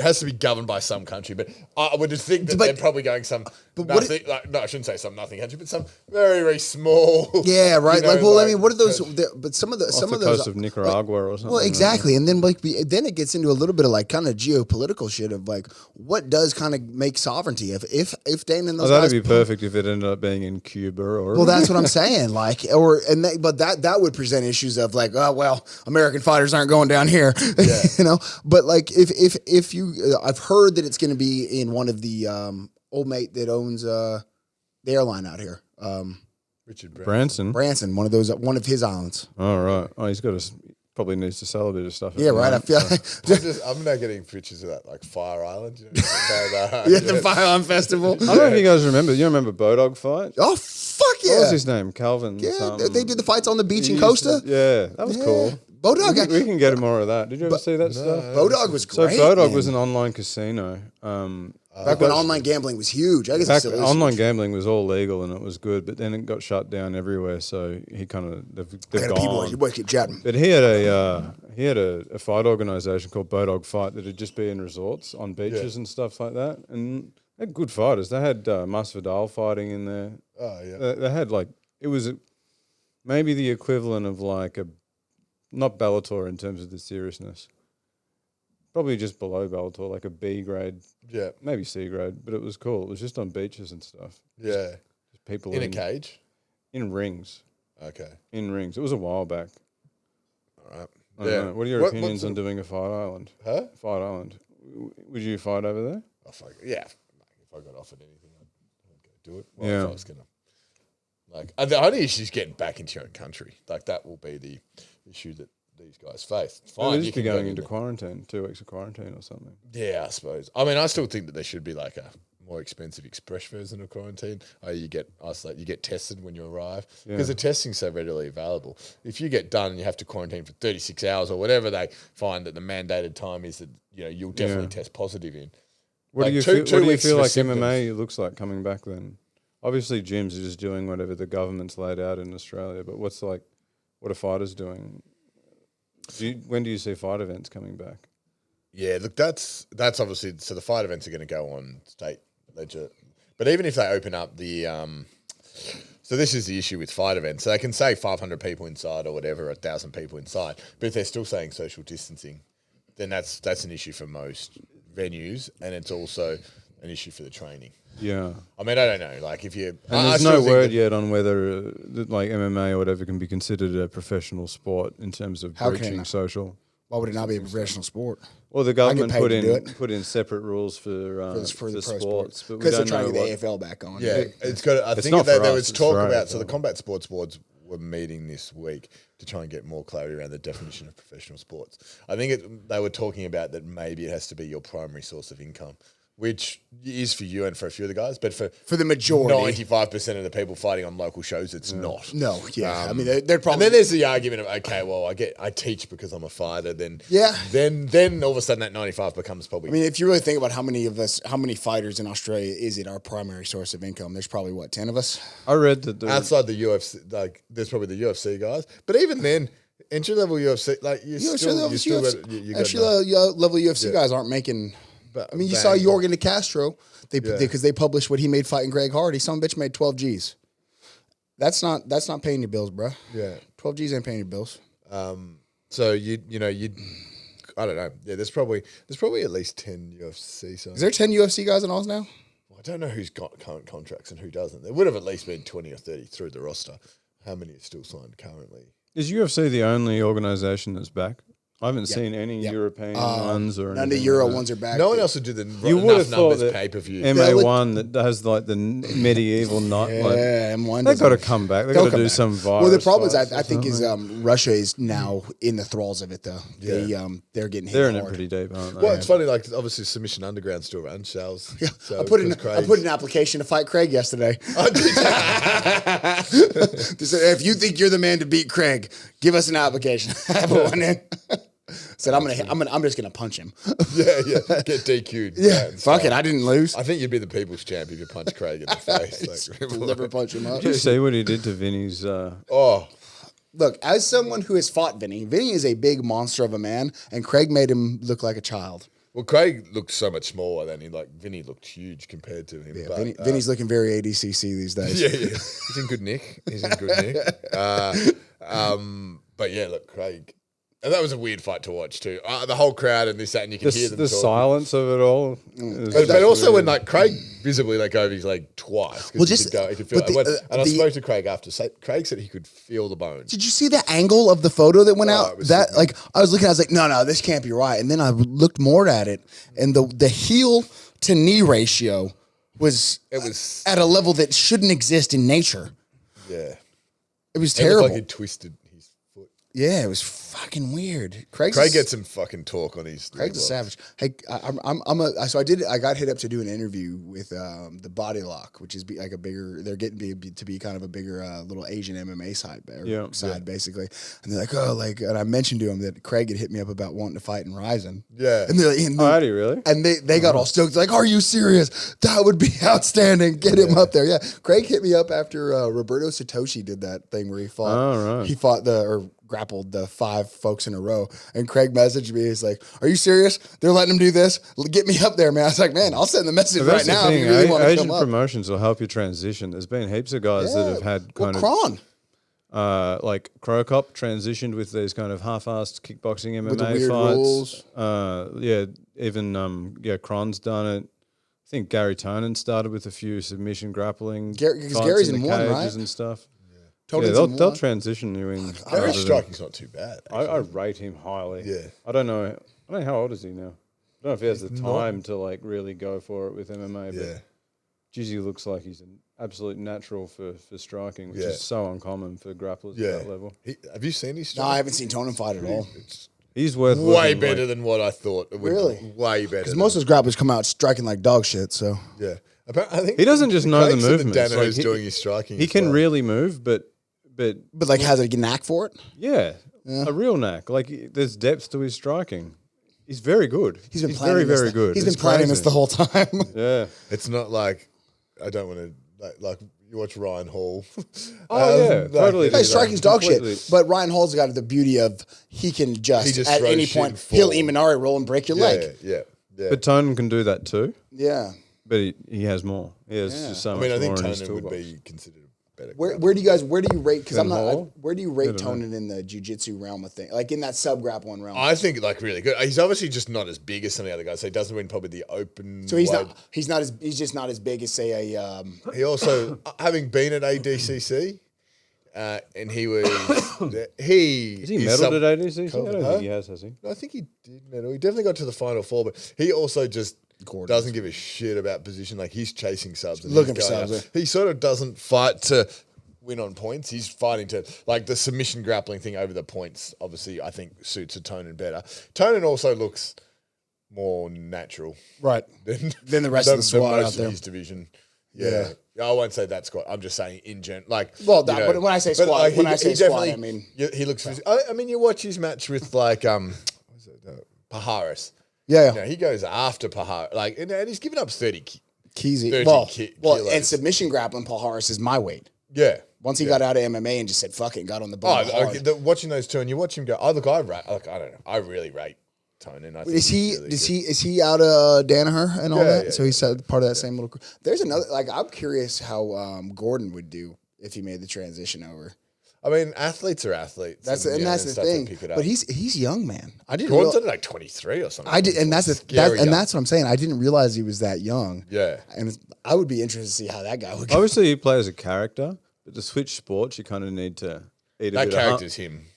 [SPEAKER 3] has to be governed by some country, but I would just think that
[SPEAKER 2] But-
[SPEAKER 3] they're probably going some
[SPEAKER 2] but what
[SPEAKER 3] nothing. No, I shouldn't say some nothing country, but some very very small.
[SPEAKER 2] Yeah, right.
[SPEAKER 3] you know,
[SPEAKER 2] Like, well, I mean, what are those? But some of the
[SPEAKER 1] off
[SPEAKER 2] some
[SPEAKER 1] the
[SPEAKER 2] of those
[SPEAKER 1] coast of Nicaragua or something.
[SPEAKER 2] Well,
[SPEAKER 1] right?
[SPEAKER 2] exactly, and then then it gets into a little bit of like kind of geopolitical shit of like what does kind of make sovereignty if Dana and those
[SPEAKER 1] Oh, that'd
[SPEAKER 2] guys
[SPEAKER 1] be perfect if it ended up being in Cuba or.
[SPEAKER 2] Well, that's what I'm saying. Like, but that would present issues of like, oh well, American fighters aren't going down here, you know. But like, if you, I've heard that it's going to be in one of the old mate that owns the airline out here,
[SPEAKER 3] Richard
[SPEAKER 1] Branson.
[SPEAKER 2] Branson, one of his islands.
[SPEAKER 1] Oh right. Oh, he's got probably needs to sell a bit of stuff.
[SPEAKER 2] Yeah, right. I feel like
[SPEAKER 3] I'm now getting pictures of that like Fire Island. You know,
[SPEAKER 2] the Fire Island Festival.
[SPEAKER 1] I don't know if you guys remember. You remember Bodog fight?
[SPEAKER 2] Oh fuck yeah!
[SPEAKER 1] What was his name? Calvin.
[SPEAKER 2] Yeah,
[SPEAKER 1] something.
[SPEAKER 2] they did the fights on the beach
[SPEAKER 1] He
[SPEAKER 2] in
[SPEAKER 1] used to-
[SPEAKER 2] Costa.
[SPEAKER 1] Yeah, that was cool.
[SPEAKER 2] Bodog,
[SPEAKER 1] We can get more of that. Did you ever see that stuff?
[SPEAKER 2] Bodog was
[SPEAKER 1] So
[SPEAKER 2] great.
[SPEAKER 1] Bodog
[SPEAKER 2] man.
[SPEAKER 1] was an online casino.
[SPEAKER 2] back when online gambling was huge. I guess it
[SPEAKER 1] Back,
[SPEAKER 2] still is
[SPEAKER 1] online
[SPEAKER 2] huge.
[SPEAKER 1] gambling was all legal and it was good, but then it got shut down everywhere. So he kind of they've
[SPEAKER 2] I got people.
[SPEAKER 1] gone.
[SPEAKER 2] You boys keep chatting.
[SPEAKER 1] But he had a fight organization called Bodog Fight that would just be in resorts on beaches and stuff like that, and they had good fighters. They had Masvidal fighting in there.
[SPEAKER 3] Oh yeah.
[SPEAKER 1] They had like it was maybe the equivalent of like a not Bellator in terms of the seriousness. Probably just below Bellator, like a B grade,
[SPEAKER 3] Yeah.
[SPEAKER 1] maybe C grade, but it was cool. It was just on beaches and stuff.
[SPEAKER 3] Yeah.
[SPEAKER 1] Just people
[SPEAKER 3] In a cage.
[SPEAKER 1] in rings.
[SPEAKER 3] Okay.
[SPEAKER 1] In rings. It was a while back.
[SPEAKER 3] All right.
[SPEAKER 1] I don't know. What are your
[SPEAKER 3] What-
[SPEAKER 1] opinions
[SPEAKER 3] what's
[SPEAKER 1] on doing a fight island?
[SPEAKER 3] Huh?
[SPEAKER 1] Fight island. Would you fight over there?
[SPEAKER 3] Oh, fuck. Yeah. If I got offered anything, I'd go do it. Well,
[SPEAKER 1] Yeah.
[SPEAKER 3] if I was gonna. Like, and the only issue is getting back into your own country. Like that will be the issue that these guys face.
[SPEAKER 1] Well,
[SPEAKER 3] Fine,
[SPEAKER 1] they'd
[SPEAKER 3] you
[SPEAKER 1] just be
[SPEAKER 3] can go
[SPEAKER 1] going into
[SPEAKER 3] there.
[SPEAKER 1] quarantine, 2 weeks of quarantine or something.
[SPEAKER 3] Yeah, I suppose. I mean, I still think that there should be like a more expensive express version of quarantine. You get isolated, you get tested when you arrive because the testing's so readily available. If you get done and you have to quarantine for 36 hours or whatever they find that the mandated time is that you'll definitely test positive in.
[SPEAKER 1] What
[SPEAKER 3] Like
[SPEAKER 1] do you
[SPEAKER 3] two
[SPEAKER 1] feel? What do you
[SPEAKER 3] weeks
[SPEAKER 1] feel
[SPEAKER 3] for
[SPEAKER 1] like
[SPEAKER 3] symptoms.
[SPEAKER 1] MMA looks like coming back then? Obviously, gyms are just doing whatever the government's laid out in Australia. But what are fighters doing? When do you see fight events coming back?
[SPEAKER 3] Yeah, look, that's obviously so. The fight events are going to go on state ledger, but even if they open up the, so this is the issue with fight events. So they can say 500 people inside or whatever, 1,000 people inside, but if they're still saying social distancing, then that's an issue for most venues, and it's also an issue for the training.
[SPEAKER 1] Yeah.
[SPEAKER 3] I mean, I don't know. Like if you,
[SPEAKER 1] And there's no word yet on whether like MMA or whatever can be considered a professional sport in terms of
[SPEAKER 2] How can it
[SPEAKER 1] breaching
[SPEAKER 2] not?
[SPEAKER 1] social.
[SPEAKER 2] Why would it not be a professional sport?
[SPEAKER 1] Well, the government
[SPEAKER 2] paid
[SPEAKER 1] put
[SPEAKER 2] to do
[SPEAKER 1] in
[SPEAKER 2] it.
[SPEAKER 1] put in separate rules for
[SPEAKER 2] For the pro
[SPEAKER 1] sports, but we
[SPEAKER 2] because they're
[SPEAKER 1] don't
[SPEAKER 2] trying
[SPEAKER 1] know
[SPEAKER 2] to
[SPEAKER 1] what.
[SPEAKER 2] get the AFL back on.
[SPEAKER 3] Yeah, it's got. I
[SPEAKER 1] It's
[SPEAKER 3] think
[SPEAKER 1] not
[SPEAKER 3] that
[SPEAKER 1] for
[SPEAKER 3] there
[SPEAKER 1] us,
[SPEAKER 3] was
[SPEAKER 1] it's
[SPEAKER 3] talk
[SPEAKER 1] for
[SPEAKER 3] about. So the
[SPEAKER 1] AFL.
[SPEAKER 3] combat sports boards were meeting this week to try and get more clarity around the definition of professional sports. I think they were talking about that maybe it has to be your primary source of income, which is for you and for a few of the guys, but for
[SPEAKER 2] the majority.
[SPEAKER 3] 95% of the people fighting on local shows, it's not.
[SPEAKER 2] No, yeah. I mean, they're
[SPEAKER 3] And
[SPEAKER 2] probably.
[SPEAKER 3] then there's the argument of okay, well, I teach because I'm a fighter. Then
[SPEAKER 2] Yeah.
[SPEAKER 3] then all of a sudden that 95 becomes probably.
[SPEAKER 2] I mean, if you really think about how many fighters in Australia is it our primary source of income? There's probably 10 of us.
[SPEAKER 1] I read that
[SPEAKER 3] outside the UFC, like there's probably the UFC guys, but even then, entry level UFC, like you still got
[SPEAKER 2] level UFC guys aren't making. I mean, you saw Jorgen De Castro. Because they published what he made fighting Greg Hardy. Some bitch made 12 G's. That's not paying your bills, bro.
[SPEAKER 3] Yeah.
[SPEAKER 2] 12 G's ain't paying your bills.
[SPEAKER 3] So you I don't know. Yeah, there's probably at least 10 UFC. So
[SPEAKER 2] Is there 10 UFC guys in Oz now?
[SPEAKER 3] I don't know who's got current contracts and who doesn't. There would have at least been 20 or 30 through the roster. How many are still signed currently?
[SPEAKER 1] is UFC the only organization that's back? I haven't seen any European ones or
[SPEAKER 2] None of the
[SPEAKER 1] anything
[SPEAKER 2] Euro
[SPEAKER 1] like that.
[SPEAKER 2] ones are back.
[SPEAKER 3] No one else would do the
[SPEAKER 1] You would have
[SPEAKER 3] enough
[SPEAKER 1] thought
[SPEAKER 3] numbers
[SPEAKER 1] that
[SPEAKER 3] pay-per-view.
[SPEAKER 1] MA1 that has like the medieval night. Like,
[SPEAKER 2] Yeah, M1.
[SPEAKER 1] they got to come back. They
[SPEAKER 2] They'll
[SPEAKER 1] got to
[SPEAKER 2] come
[SPEAKER 1] do
[SPEAKER 2] back.
[SPEAKER 1] some virus.
[SPEAKER 2] Well, the problem is,
[SPEAKER 1] fights
[SPEAKER 2] I
[SPEAKER 1] or
[SPEAKER 2] think, is
[SPEAKER 1] something.
[SPEAKER 2] Russia is now in the thralls of it, though. They're getting hit
[SPEAKER 1] They're in it
[SPEAKER 2] hard.
[SPEAKER 1] pretty deep, aren't they?
[SPEAKER 3] Well, it's funny, like obviously Submission Underground still runs shells.
[SPEAKER 2] Yeah,
[SPEAKER 3] So,
[SPEAKER 2] I put in
[SPEAKER 3] 'cause Craig-
[SPEAKER 2] an application to fight Craig yesterday.
[SPEAKER 3] Oh, did you?
[SPEAKER 2] They said, if you think you're the man to beat Craig, give us an application. I put one in. Said I'm just gonna punch him.
[SPEAKER 3] yeah, get DQ'd.
[SPEAKER 2] Yeah,
[SPEAKER 3] and
[SPEAKER 2] fuck
[SPEAKER 3] stuff.
[SPEAKER 2] it, I didn't lose.
[SPEAKER 3] I think you'd be the people's champ if you punch Craig in the face. Like,
[SPEAKER 2] Liver punch him up.
[SPEAKER 1] Did you see what he did to Vinny's?
[SPEAKER 3] oh,
[SPEAKER 2] Look, as someone who has fought Vinny is a big monster of a man, and Craig made him look like a child.
[SPEAKER 3] well, Craig looked so much smaller than he Vinny looked huge compared to him.
[SPEAKER 2] Yeah,
[SPEAKER 3] but,
[SPEAKER 2] Vinny's looking very ADCC these days.
[SPEAKER 3] yeah, he's in good nick. But yeah, look, Craig. And that was a weird fight to watch too. The whole crowd and this, that, and you can hear them
[SPEAKER 1] The
[SPEAKER 3] talking.
[SPEAKER 1] silence of it all.
[SPEAKER 3] But also when like Craig visibly let go of his leg twice.
[SPEAKER 2] Well,
[SPEAKER 3] He
[SPEAKER 2] just-
[SPEAKER 3] could go, he could feel
[SPEAKER 2] but
[SPEAKER 3] it. And I
[SPEAKER 2] the-
[SPEAKER 3] spoke to Craig after. Craig said he could feel the bones.
[SPEAKER 2] Did you see the angle of the photo that went
[SPEAKER 3] Oh,
[SPEAKER 2] out?
[SPEAKER 3] it was
[SPEAKER 2] That
[SPEAKER 3] sick.
[SPEAKER 2] like I was looking, I was like, no, this can't be right. And then I looked more at it, and the heel to knee ratio was
[SPEAKER 3] It was
[SPEAKER 2] at a level that shouldn't exist in nature.
[SPEAKER 3] yeah.
[SPEAKER 2] It was
[SPEAKER 3] It looked
[SPEAKER 2] terrible.
[SPEAKER 3] like he twisted his foot.
[SPEAKER 2] Yeah, it was fucking weird.
[SPEAKER 3] Craig gets some fucking talk on his.
[SPEAKER 2] Craig's a savage. Hey, I got hit up to do an interview with the Body Lock, which is like a bigger. They're getting to be kind of a bigger little Asian MMA side, basically. And they're like, and I mentioned to him that Craig had hit me up about wanting to fight in Ryzen.
[SPEAKER 3] Yeah.
[SPEAKER 2] and they're like, and
[SPEAKER 1] Oh, had he really?
[SPEAKER 2] and they got all stoked. Like, are you serious? That would be outstanding. Get him up there. Yeah. Craig hit me up after Roberto Satoshi did that thing where he fought.
[SPEAKER 1] Oh, right.
[SPEAKER 2] He fought grappled the 5 folks in a row. And Craig messaged me. He's like, are you serious? They're letting him do this? Get me up there, man. I was like, man, I'll send the message
[SPEAKER 1] But
[SPEAKER 2] right
[SPEAKER 1] that's the
[SPEAKER 2] now
[SPEAKER 1] thing,
[SPEAKER 2] if you really want to
[SPEAKER 1] Asian
[SPEAKER 2] come up.
[SPEAKER 1] promotions will help you transition. There's been heaps of guys that have had kind of
[SPEAKER 2] Kron.
[SPEAKER 1] like Crow Cop transitioned with these kind of half-assed kickboxing MMA
[SPEAKER 2] With the weird
[SPEAKER 1] fights.
[SPEAKER 2] rules.
[SPEAKER 1] Even Kron's done it. I think Gary Tonin started with a few submission grappling.
[SPEAKER 2] Because
[SPEAKER 1] fights
[SPEAKER 2] Gary's
[SPEAKER 1] in
[SPEAKER 2] in
[SPEAKER 1] the
[SPEAKER 2] one,
[SPEAKER 1] cages
[SPEAKER 2] right?
[SPEAKER 1] and stuff.
[SPEAKER 2] Tonin's
[SPEAKER 1] Yeah,
[SPEAKER 2] in
[SPEAKER 1] they'll
[SPEAKER 2] one.
[SPEAKER 1] transition you in.
[SPEAKER 3] Gary's
[SPEAKER 1] rather than-
[SPEAKER 3] striking's not too bad.
[SPEAKER 1] I rate him highly.
[SPEAKER 3] Yeah.
[SPEAKER 1] I don't know how old is he now. I don't know if he has the time to like really go for it with MMA. But
[SPEAKER 3] Yeah.
[SPEAKER 1] Jizzy looks like he's an absolute natural for striking, which
[SPEAKER 3] Yeah.
[SPEAKER 1] is so uncommon for grapplers
[SPEAKER 3] Yeah.
[SPEAKER 1] at that level.
[SPEAKER 3] Have you seen his
[SPEAKER 2] No,
[SPEAKER 3] strike?
[SPEAKER 2] I haven't seen Tonin fight at all.
[SPEAKER 3] It's
[SPEAKER 1] He's worth
[SPEAKER 3] way
[SPEAKER 1] looking,
[SPEAKER 3] better
[SPEAKER 1] like-
[SPEAKER 3] than what I thought. It would
[SPEAKER 2] Really?
[SPEAKER 3] be. Way better.
[SPEAKER 2] Because most of those grapplers come out striking like dog shit, so.
[SPEAKER 3] Yeah. I think
[SPEAKER 1] He doesn't just know the
[SPEAKER 3] Craig said that
[SPEAKER 1] movements.
[SPEAKER 3] Danaher's
[SPEAKER 1] Like,
[SPEAKER 3] doing his striking.
[SPEAKER 1] He
[SPEAKER 3] as
[SPEAKER 1] can
[SPEAKER 3] well.
[SPEAKER 1] really move, but
[SPEAKER 2] But like, has a knack for it?
[SPEAKER 1] yeah, a real knack. Like there's depth to his striking. He's very good.
[SPEAKER 2] He's been
[SPEAKER 1] very,
[SPEAKER 2] planning this.
[SPEAKER 1] very good.
[SPEAKER 2] He's been
[SPEAKER 1] It's
[SPEAKER 2] planning this
[SPEAKER 1] crazy.
[SPEAKER 2] the whole time.
[SPEAKER 1] Yeah.
[SPEAKER 3] It's not like I don't want to like you watch Ryan Hall.
[SPEAKER 1] Oh, yeah, totally.
[SPEAKER 2] Hey, striking's dog
[SPEAKER 1] Completely.
[SPEAKER 2] shit. But Ryan Hall's got the beauty of he can just,
[SPEAKER 3] He just
[SPEAKER 2] at
[SPEAKER 3] throws
[SPEAKER 2] any
[SPEAKER 3] shit
[SPEAKER 2] point,
[SPEAKER 3] and
[SPEAKER 2] he'll
[SPEAKER 3] fall.
[SPEAKER 2] Imanari roll and break your
[SPEAKER 3] Yeah,
[SPEAKER 2] leg.
[SPEAKER 3] yeah.
[SPEAKER 1] But Tone can do that too.
[SPEAKER 2] Yeah.
[SPEAKER 1] But he has more. He has just so
[SPEAKER 3] I
[SPEAKER 1] much
[SPEAKER 3] mean, I
[SPEAKER 1] more
[SPEAKER 3] think
[SPEAKER 1] in his
[SPEAKER 3] Tonin would
[SPEAKER 1] toolbox.
[SPEAKER 3] be considered better.
[SPEAKER 2] Where do you rate? Because I'm
[SPEAKER 1] Ben
[SPEAKER 2] not.
[SPEAKER 1] Hall?
[SPEAKER 2] Where do you rate Tonin in the jiu-jitsu realm of thing? Like in that sub grappling realm.
[SPEAKER 3] I think like really good. He's obviously just not as big as some of the other guys, so he doesn't win probably the open.
[SPEAKER 2] So he's
[SPEAKER 3] weight.
[SPEAKER 2] not. He's just not as big as say a.
[SPEAKER 3] He also, having been at ADCC, and he was
[SPEAKER 1] Is he medaled at ADCC? I don't
[SPEAKER 3] Huh?
[SPEAKER 1] think he has he?
[SPEAKER 3] I think he did medal. He definitely got to the final 4, but he also just doesn't give a shit about position. Like he's chasing subs, and
[SPEAKER 2] Looking
[SPEAKER 3] he's
[SPEAKER 2] for
[SPEAKER 3] going
[SPEAKER 2] subs,
[SPEAKER 3] up. He sort of doesn't fight to win on points. He's fighting to like the submission grappling thing over the points. Obviously, I think suits a Tonin better. Tonin also looks more natural,
[SPEAKER 2] Right.
[SPEAKER 3] than
[SPEAKER 2] the rest of the squad
[SPEAKER 3] most
[SPEAKER 2] out there.
[SPEAKER 3] of his division. Yeah. I won't say that squad. I'm just saying in general. Like,
[SPEAKER 2] Well,
[SPEAKER 3] you know,
[SPEAKER 2] but when I say
[SPEAKER 3] but,
[SPEAKER 2] squad,
[SPEAKER 3] like,
[SPEAKER 2] when I say squad,
[SPEAKER 3] definitely-
[SPEAKER 2] I mean
[SPEAKER 3] he looks. I mean, you watch his match with like what's it, Paharis.
[SPEAKER 2] yeah.
[SPEAKER 3] You know, he goes after Paharis, like, and he's given up 30.
[SPEAKER 2] Keezy.
[SPEAKER 3] 30
[SPEAKER 2] Well,
[SPEAKER 3] kilos.
[SPEAKER 2] and submission grappling, Paul Harris is my weight.
[SPEAKER 3] Yeah.
[SPEAKER 2] Once he got out of MMA and just said fuck it, and got on the ball.
[SPEAKER 3] Watching those two, and you watch him go. Oh, look, I don't know. I really rate Tonin. I think
[SPEAKER 2] Is he?
[SPEAKER 3] he's really
[SPEAKER 2] Is
[SPEAKER 3] good.
[SPEAKER 2] he? Is he out of Danaher and all
[SPEAKER 3] Yeah,
[SPEAKER 2] that?
[SPEAKER 3] yeah,
[SPEAKER 2] So he's part of that same little. There's another. Like I'm curious how Gordon would do if he made the transition over.
[SPEAKER 3] I mean, athletes are athletes.
[SPEAKER 2] That's
[SPEAKER 3] and,
[SPEAKER 2] and
[SPEAKER 3] you know,
[SPEAKER 2] that's
[SPEAKER 3] and
[SPEAKER 2] the
[SPEAKER 3] stuff that
[SPEAKER 2] thing.
[SPEAKER 3] pick it up.
[SPEAKER 2] But he's young, man. I didn't.
[SPEAKER 3] Gordon's
[SPEAKER 2] real-
[SPEAKER 3] only like 23 or something.
[SPEAKER 2] I did, and that's
[SPEAKER 3] Scary young.
[SPEAKER 2] that's what I'm saying. I didn't realize he was that young.
[SPEAKER 3] Yeah.
[SPEAKER 2] And I would be interested to see how that guy would go.
[SPEAKER 1] Obviously, he plays a character, but to switch sports, you kind of need to eat a
[SPEAKER 3] That
[SPEAKER 1] bit
[SPEAKER 3] character's him.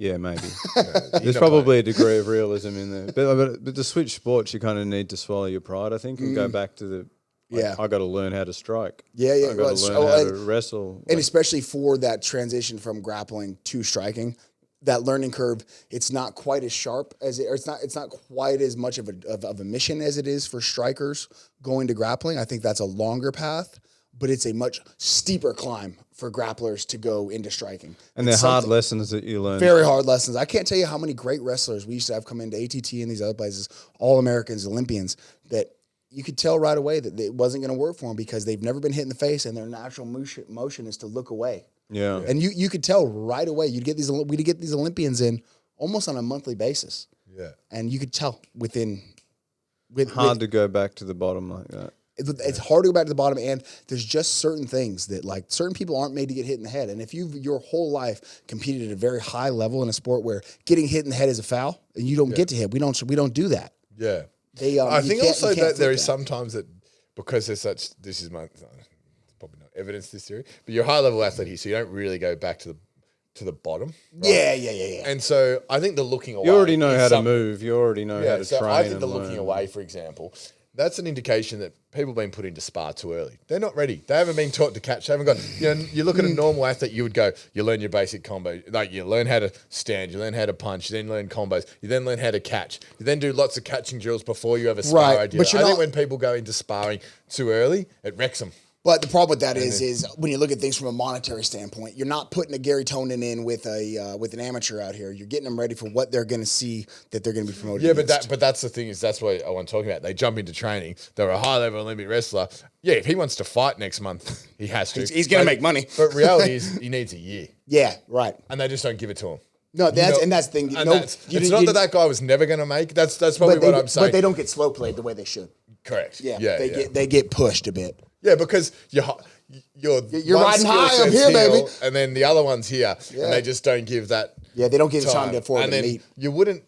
[SPEAKER 1] Yeah, maybe.
[SPEAKER 3] You're
[SPEAKER 1] There's
[SPEAKER 3] not
[SPEAKER 1] probably a degree of realism in there. But to switch sports, you kind of need to swallow your pride, I think, and go back to the,
[SPEAKER 2] Yeah.
[SPEAKER 1] I got to learn how to strike.
[SPEAKER 2] Yeah, yeah.
[SPEAKER 1] I got to learn how to wrestle.
[SPEAKER 2] And especially for that transition from grappling to striking, that learning curve, it's not quite as sharp as it, or it's not quite as much of a mission as it is for strikers going to grappling. I think that's a longer path, but it's a much steeper climb for grapplers to go into striking.
[SPEAKER 1] And they're hard lessons that you learn.
[SPEAKER 2] Very hard lessons. I can't tell you how many great wrestlers we used to have come into ATT and these other places, all Americans, Olympians, that you could tell right away that it wasn't going to work for them because they've never been hit in the face and their natural motion is to look away.
[SPEAKER 1] Yeah.
[SPEAKER 2] And you could tell right away. We'd get these Olympians in almost on a monthly basis.
[SPEAKER 3] Yeah.
[SPEAKER 2] And you could tell
[SPEAKER 1] hard to go back to the bottom like that.
[SPEAKER 2] It's hard to go back to the bottom, and there's just certain things that, like, certain people aren't made to get hit in the head. And if you've your whole life competed at a very high level in a sport where getting hit in the head is a foul and you don't get to hit, we don't do that.
[SPEAKER 3] Yeah.
[SPEAKER 2] I
[SPEAKER 3] think also that there is sometimes that because there's such, this is my, probably not evidence this theory, but you're a high level athlete here, so you don't really go back to the bottom. Right?
[SPEAKER 2] Yeah.
[SPEAKER 3] And so I think the looking away.
[SPEAKER 1] You already know how to move. You already know how to
[SPEAKER 3] so
[SPEAKER 1] train.
[SPEAKER 3] I think
[SPEAKER 1] and
[SPEAKER 3] the
[SPEAKER 1] learn.
[SPEAKER 3] looking away, for example, that's an indication that people have been put into spar too early. They're not ready. They haven't been taught to catch. They haven't got, you look at a normal athlete, you would go, you learn your basic combo. Like you learn how to stand, you learn how to punch, you then learn combos, you then learn how to catch. You then do lots of catching drills before you have a spar idea.
[SPEAKER 2] But
[SPEAKER 3] I think when people go into sparring too early, it wrecks them.
[SPEAKER 2] But the problem with that is when you look at things from a monetary standpoint, you're not putting a Gary Tonin in with an amateur out here. You're getting them ready for what they're going to see that they're going to be promoted.
[SPEAKER 3] Yeah,
[SPEAKER 2] against.
[SPEAKER 3] but that's the thing is that's what I want to talk about. They jump into training. They're a high level Olympic wrestler. Yeah, if he wants to fight next month, he has to.
[SPEAKER 2] He's going to make money.
[SPEAKER 3] But reality is he needs a year.
[SPEAKER 2] Yeah, right.
[SPEAKER 3] And they just don't give it to him.
[SPEAKER 2] No, that's the thing.
[SPEAKER 3] It's not that guy was never going to make. That's probably what I'm saying.
[SPEAKER 2] But they don't get slow played the way they should.
[SPEAKER 3] Correct.
[SPEAKER 2] Yeah, they get pushed a bit.
[SPEAKER 3] Yeah, because you're
[SPEAKER 2] riding high up here, baby,
[SPEAKER 3] and then the other one's here, and they just don't give that.
[SPEAKER 2] Yeah, they don't give time to forward
[SPEAKER 3] and
[SPEAKER 2] and
[SPEAKER 3] then
[SPEAKER 2] meet.
[SPEAKER 3] you wouldn't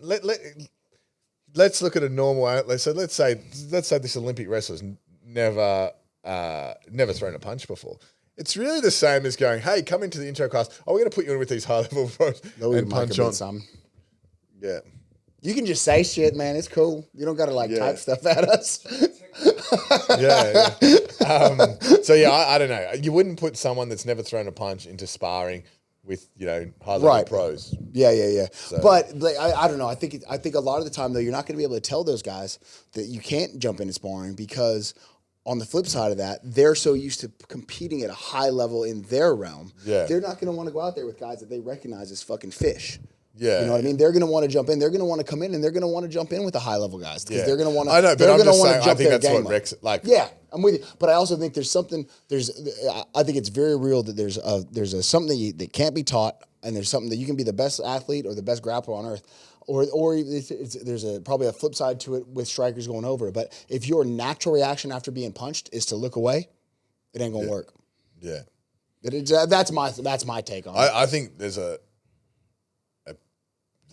[SPEAKER 3] let's look at a normal. So let's say this Olympic wrestler's never thrown a punch before. It's really the same as going, hey, come into the intro class. Oh, we're going to put you in with these high level pros and punch on. Yeah.
[SPEAKER 2] You can just say shit, man. It's cool. You don't got to type stuff at us.
[SPEAKER 3] Yeah. So I don't know. You wouldn't put someone that's never thrown a punch into sparring with high level pros.
[SPEAKER 2] Yeah. So. But I don't know. I think a lot of the time though, you're not going to be able to tell those guys that you can't jump into sparring because on the flip side of that, they're so used to competing at a high level in their realm.
[SPEAKER 3] Yeah.
[SPEAKER 2] They're not going to want to go out there with guys that they recognize as fucking fish.
[SPEAKER 3] Yeah.
[SPEAKER 2] You know what I mean? They're going to want to jump in. They're going to want to come in, and they're going to want to jump in with the high-level guys because they're going to want to.
[SPEAKER 3] I know, but I'm just saying, I think that's what
[SPEAKER 2] Rex.
[SPEAKER 3] like.
[SPEAKER 2] Yeah, I'm with you. But I also think there's something. I think it's very real that there's something that can't be taught, and there's something that you can be the best athlete or the best grappler on earth, or there's probably a flip side to it with strikers going over. But if your natural reaction after being punched is to look away, it ain't gonna work.
[SPEAKER 3] Yeah.
[SPEAKER 2] That's my take on it.
[SPEAKER 3] I think there's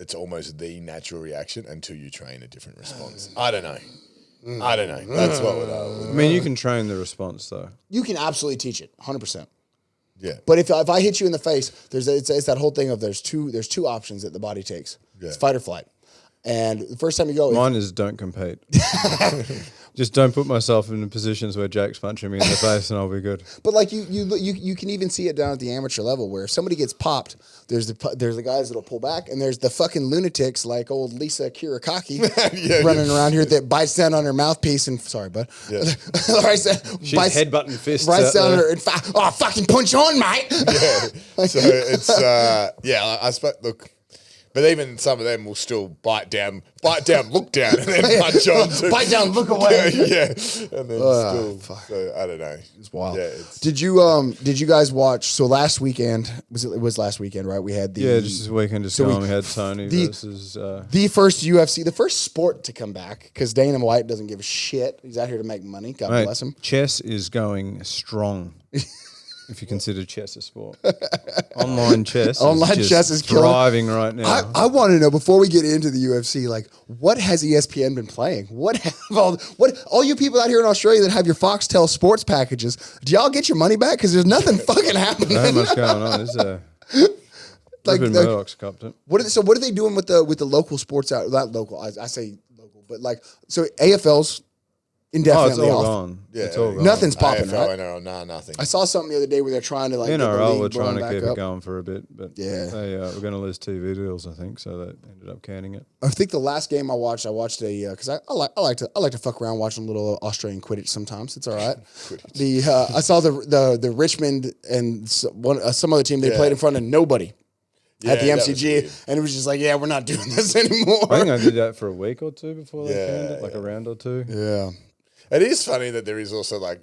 [SPEAKER 3] it's almost the natural reaction until you train a different response. I don't know. That's what would.
[SPEAKER 1] I mean, you can train the response though.
[SPEAKER 2] You can absolutely teach it, 100%.
[SPEAKER 3] Yeah.
[SPEAKER 2] But if I hit you in the face, it's that whole thing of there's two options that the body takes. Yeah. It's fight or flight. And the first time you go,
[SPEAKER 1] mine is don't compete. Just don't put myself in positions where Jake's punching me in the face, and I'll be good.
[SPEAKER 2] But like you can even see it down at the amateur level where if somebody gets popped, there's the guys that'll pull back, and there's the fucking lunatics like old Lisa Kirakaki running around here that bites down on her mouthpiece and sorry, bud. Yeah.
[SPEAKER 1] She's headbutting fists.
[SPEAKER 2] Bites down her and fucking punch on, mate.
[SPEAKER 3] Yeah. So it's I suppose look. But even some of them will still bite down, look down, and then punch on.
[SPEAKER 2] Bite down, look away.
[SPEAKER 3] Yeah. And then so I don't know.
[SPEAKER 2] It's wild.
[SPEAKER 3] Yeah,
[SPEAKER 2] did you guys watch? So last weekend it was last weekend, right? We had
[SPEAKER 1] just this weekend we had Tony versus
[SPEAKER 2] the first UFC, the first sport to come back because Dana White doesn't give a shit. He's out here to make money. God bless him.
[SPEAKER 1] Chess is going strong. If you consider chess a sport. Online chess is thriving right now.
[SPEAKER 2] I want to know, before we get into the UFC, like, what has ESPN been playing? What have all you people out here in Australia that have your Foxtel sports packages, do y'all get your money back? Because there's nothing fucking happening.
[SPEAKER 1] Not much going on, is there? Rupert Murdoch's copped it.
[SPEAKER 2] What are they doing with the local sports out? Not local. I say local, but like so AFL's indefinitely
[SPEAKER 1] it's all
[SPEAKER 2] off.
[SPEAKER 1] gone.
[SPEAKER 3] Yeah,
[SPEAKER 1] It's all gone.
[SPEAKER 2] Nothing's popping.
[SPEAKER 3] AFL,
[SPEAKER 2] Right?
[SPEAKER 3] NRL, nah, nothing.
[SPEAKER 2] I saw something the other day where they're trying to like get the
[SPEAKER 1] NRL
[SPEAKER 2] league
[SPEAKER 1] were trying to
[SPEAKER 2] back
[SPEAKER 1] keep
[SPEAKER 2] up.
[SPEAKER 1] it going for a bit, but
[SPEAKER 2] Yeah.
[SPEAKER 1] they were going to lose TV deals, I think, so they ended up canning it.
[SPEAKER 2] I think the last game I watched a because I like to fuck around watching a little Australian Quidditch sometimes. It's all right. I saw the Richmond and some other team they played in front of nobody at the
[SPEAKER 3] Yeah, that was
[SPEAKER 2] MCG,
[SPEAKER 3] weird.
[SPEAKER 2] and it was just like, yeah, we're not doing this anymore.
[SPEAKER 1] I think I did that for a week or two before they
[SPEAKER 3] Yeah,
[SPEAKER 1] canned it, like a round or two.
[SPEAKER 2] Yeah.
[SPEAKER 3] It is funny that there is also like,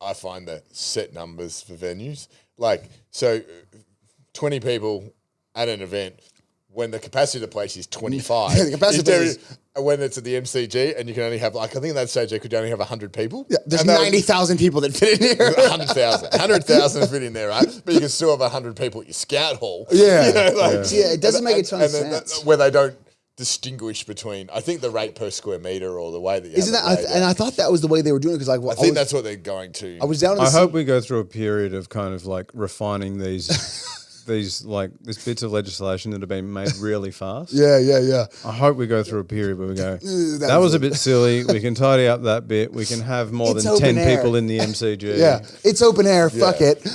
[SPEAKER 3] I find that set numbers for venues. Like, so 20 people at an event when the capacity of the place is 25.
[SPEAKER 2] Yeah, the capacity
[SPEAKER 3] is
[SPEAKER 2] of the place
[SPEAKER 3] when it's at the MCG and you can only have, like, I think at that stage they could only have 100 people.
[SPEAKER 2] Yeah, there's
[SPEAKER 3] And that was-
[SPEAKER 2] 90,000 people that fit in here.
[SPEAKER 3] 100,000 fit in there, right? But you can still have 100 people at your scout hall.
[SPEAKER 2] Yeah.
[SPEAKER 3] You know, like,
[SPEAKER 2] Yeah, it doesn't make a ton of
[SPEAKER 3] and then
[SPEAKER 2] sense.
[SPEAKER 3] where they don't distinguish between, I think, the rate per square meter or the way that you
[SPEAKER 2] Isn't
[SPEAKER 3] have
[SPEAKER 2] that?
[SPEAKER 3] it laid
[SPEAKER 2] And
[SPEAKER 3] out.
[SPEAKER 2] I thought that was the way they were doing it because like
[SPEAKER 3] I think that's what they're going to.
[SPEAKER 2] I was down in the
[SPEAKER 1] I
[SPEAKER 2] sea-
[SPEAKER 1] hope we go through a period of kind of like refining these these bits of legislation that have been made really fast.
[SPEAKER 2] Yeah.
[SPEAKER 1] I hope we go through a period where we go,
[SPEAKER 2] that
[SPEAKER 1] that was
[SPEAKER 2] was
[SPEAKER 1] a bit silly. We can tidy up that bit. We can have more
[SPEAKER 2] It's
[SPEAKER 1] than 10
[SPEAKER 2] open air.
[SPEAKER 1] people in the MCG.
[SPEAKER 2] Yeah, it's open air. Fuck
[SPEAKER 3] Yeah.
[SPEAKER 2] it.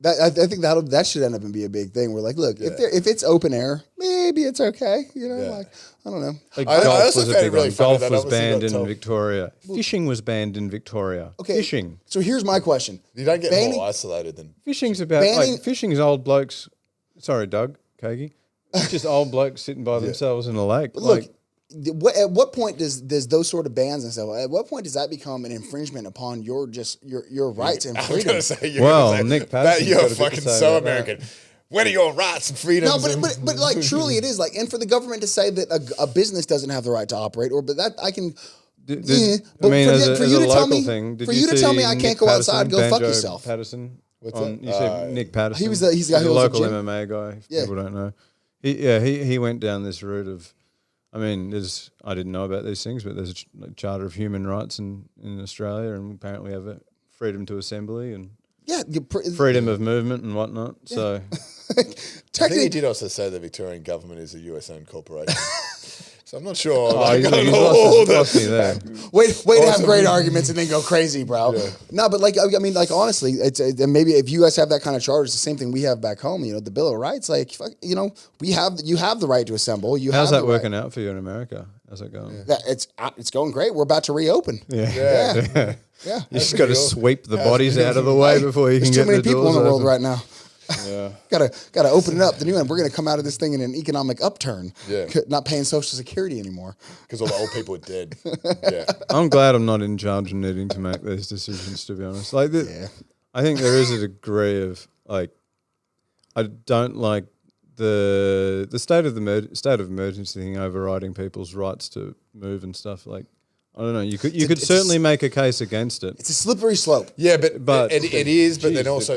[SPEAKER 2] I think that should end up and be a big thing. We're like, look, if it's open air, maybe it's okay. You know,
[SPEAKER 3] Yeah.
[SPEAKER 2] like I don't know.
[SPEAKER 1] Like
[SPEAKER 3] I
[SPEAKER 1] golf
[SPEAKER 3] also
[SPEAKER 1] was a
[SPEAKER 3] found it
[SPEAKER 1] big
[SPEAKER 3] really
[SPEAKER 1] one.
[SPEAKER 3] funny
[SPEAKER 1] Golf
[SPEAKER 3] that
[SPEAKER 1] was
[SPEAKER 3] obviously
[SPEAKER 1] banned
[SPEAKER 3] got
[SPEAKER 1] in
[SPEAKER 3] told-
[SPEAKER 1] Victoria. Fishing was banned in Victoria.
[SPEAKER 2] Okay,
[SPEAKER 1] Fishing.
[SPEAKER 2] So here's my question.
[SPEAKER 3] You don't get
[SPEAKER 2] Banning-
[SPEAKER 3] more isolated than.
[SPEAKER 1] Fishing's about
[SPEAKER 2] Banning-
[SPEAKER 1] like fishing's old blokes. Sorry, Doug Kagi. It's just old blokes sitting by themselves in a lake.
[SPEAKER 2] Look, at what point does those sort of bans and stuff? At what point does that become an infringement upon your rights and
[SPEAKER 3] I was
[SPEAKER 2] freedom?
[SPEAKER 3] going to say,
[SPEAKER 1] Nick
[SPEAKER 3] that
[SPEAKER 1] Patterson's
[SPEAKER 3] you're
[SPEAKER 1] got a bit to
[SPEAKER 3] fucking
[SPEAKER 1] say
[SPEAKER 3] so
[SPEAKER 1] about that.
[SPEAKER 3] American. What are your rights and freedoms?
[SPEAKER 2] No, but like truly it is like, and for the government to say that a business doesn't have the right to operate, or but that I can.
[SPEAKER 1] I
[SPEAKER 2] but
[SPEAKER 1] mean,
[SPEAKER 2] for
[SPEAKER 1] as
[SPEAKER 2] you-
[SPEAKER 1] a,
[SPEAKER 2] for
[SPEAKER 1] as
[SPEAKER 2] you
[SPEAKER 1] a
[SPEAKER 2] to tell
[SPEAKER 1] local
[SPEAKER 2] me-
[SPEAKER 1] thing, did
[SPEAKER 2] for
[SPEAKER 1] you
[SPEAKER 2] you to
[SPEAKER 1] see
[SPEAKER 2] tell me I
[SPEAKER 1] Nick
[SPEAKER 2] can't go outside, go fuck
[SPEAKER 1] Banjo
[SPEAKER 2] yourself.
[SPEAKER 1] Patterson.
[SPEAKER 3] What's
[SPEAKER 1] on,
[SPEAKER 3] that?
[SPEAKER 1] you said Nick Patterson.
[SPEAKER 2] He's the guy
[SPEAKER 1] He's
[SPEAKER 2] who
[SPEAKER 1] a
[SPEAKER 2] owns the
[SPEAKER 1] local
[SPEAKER 2] gym.
[SPEAKER 1] MMA guy. If
[SPEAKER 2] Yeah.
[SPEAKER 1] people don't know. He went down this route of. I mean, I didn't know about these things, but there's a Charter of Human Rights in Australia, and apparently we have a freedom to assembly and
[SPEAKER 2] Yeah,
[SPEAKER 1] freedom of movement and whatnot. So
[SPEAKER 3] I think he
[SPEAKER 2] technically,
[SPEAKER 3] did also say the Victorian government is a US-owned corporation. So I'm not sure.
[SPEAKER 1] he's
[SPEAKER 3] I don't know
[SPEAKER 1] lost,
[SPEAKER 3] all the-
[SPEAKER 1] lost me there.
[SPEAKER 2] way to have
[SPEAKER 3] Awesome.
[SPEAKER 2] great arguments and then go crazy, bro. No, but like I mean, like honestly, and maybe if you guys have that kind of charter, it's the same thing we have back home. You know, the Bill of Rights, like you know, you have the right to assemble.
[SPEAKER 1] How's
[SPEAKER 2] have
[SPEAKER 1] that
[SPEAKER 2] the
[SPEAKER 1] working
[SPEAKER 2] right.
[SPEAKER 1] out for you in America? How's that going?
[SPEAKER 2] That it's going great. We're about to reopen.
[SPEAKER 1] Yeah.
[SPEAKER 2] Yeah. Yeah.
[SPEAKER 1] You just got to sweep the bodies out of the way before you
[SPEAKER 2] There's
[SPEAKER 1] can
[SPEAKER 2] too
[SPEAKER 1] get
[SPEAKER 2] many
[SPEAKER 1] the
[SPEAKER 2] people in
[SPEAKER 1] doors
[SPEAKER 2] the world
[SPEAKER 1] open.
[SPEAKER 2] right now.
[SPEAKER 1] Yeah.
[SPEAKER 2] Gotta open it up. The new one. We're gonna come out of this thing in an economic upturn.
[SPEAKER 3] Yeah.
[SPEAKER 2] Not paying Social Security anymore.
[SPEAKER 3] Because all the old people are dead. Yeah.
[SPEAKER 1] I'm glad I'm not in charge of needing to make these decisions, to be honest. Like, I think there is a degree of like, I don't like the state of emergency thing overriding people's rights to move and stuff. Like, I don't know. You could certainly make a case against it.
[SPEAKER 2] It's a slippery slope.
[SPEAKER 3] Yeah, but it is. But then
[SPEAKER 1] Geez,
[SPEAKER 3] also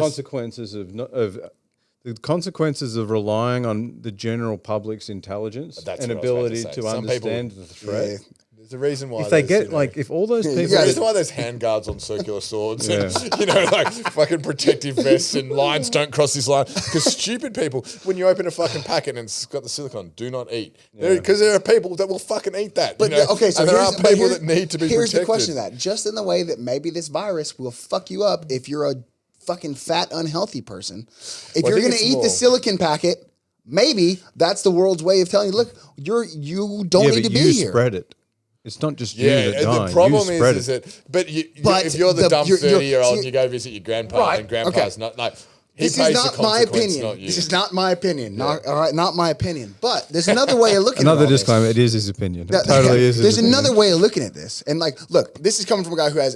[SPEAKER 1] the consequences of relying on the general public's intelligence
[SPEAKER 3] That's
[SPEAKER 1] and
[SPEAKER 3] what I was about to
[SPEAKER 1] ability
[SPEAKER 3] say.
[SPEAKER 1] to
[SPEAKER 3] Some people-
[SPEAKER 1] understand the threat.
[SPEAKER 2] Yeah.
[SPEAKER 3] there's a reason why
[SPEAKER 1] If they
[SPEAKER 3] there's,
[SPEAKER 1] get
[SPEAKER 3] you know,
[SPEAKER 1] like, if all those people,
[SPEAKER 2] guys-
[SPEAKER 3] there's why there's handguards on circular swords and, you know, like fucking protective vests and lines don't cross this line. Because stupid people, when you open a fucking packet and it's got the silicone, do not eat. Because there are people that will fucking eat that.
[SPEAKER 2] But
[SPEAKER 3] you know?
[SPEAKER 2] okay, so
[SPEAKER 3] and there are
[SPEAKER 2] here's- but
[SPEAKER 3] people
[SPEAKER 2] here's-
[SPEAKER 3] that need to be
[SPEAKER 2] Here's
[SPEAKER 3] protected.
[SPEAKER 2] the question: that just in the way that maybe this virus will fuck you up if you're a fucking fat, unhealthy person. If
[SPEAKER 3] Well, I
[SPEAKER 2] you're
[SPEAKER 3] think
[SPEAKER 2] gonna
[SPEAKER 3] it's
[SPEAKER 2] eat the
[SPEAKER 3] more-
[SPEAKER 2] silicon packet, maybe that's the world's way of telling you, look, you don't
[SPEAKER 1] yeah,
[SPEAKER 2] need to
[SPEAKER 1] but
[SPEAKER 2] be
[SPEAKER 1] you
[SPEAKER 2] here.
[SPEAKER 1] spread it. It's not just you
[SPEAKER 3] Yeah,
[SPEAKER 1] that die.
[SPEAKER 3] the problem
[SPEAKER 1] you spread
[SPEAKER 3] is
[SPEAKER 1] it.
[SPEAKER 3] that, but
[SPEAKER 2] But
[SPEAKER 3] if you're the dumb
[SPEAKER 2] you're-
[SPEAKER 3] 30-year-old
[SPEAKER 2] see-
[SPEAKER 3] and you go visit your grandpa
[SPEAKER 2] Right,
[SPEAKER 3] and grandpa's not like, he
[SPEAKER 2] This
[SPEAKER 3] pays
[SPEAKER 2] is
[SPEAKER 3] the
[SPEAKER 2] not my
[SPEAKER 3] consequence,
[SPEAKER 2] opinion.
[SPEAKER 3] not you.
[SPEAKER 2] This is not my opinion. Not, all right, not my opinion. But there's another way of looking at
[SPEAKER 1] Another
[SPEAKER 2] all this.
[SPEAKER 1] disclaimer: it is his opinion. It
[SPEAKER 2] That-
[SPEAKER 1] totally is. His
[SPEAKER 2] There's
[SPEAKER 1] opinion.
[SPEAKER 2] another way of looking at this, and like, look, this is coming from a guy who has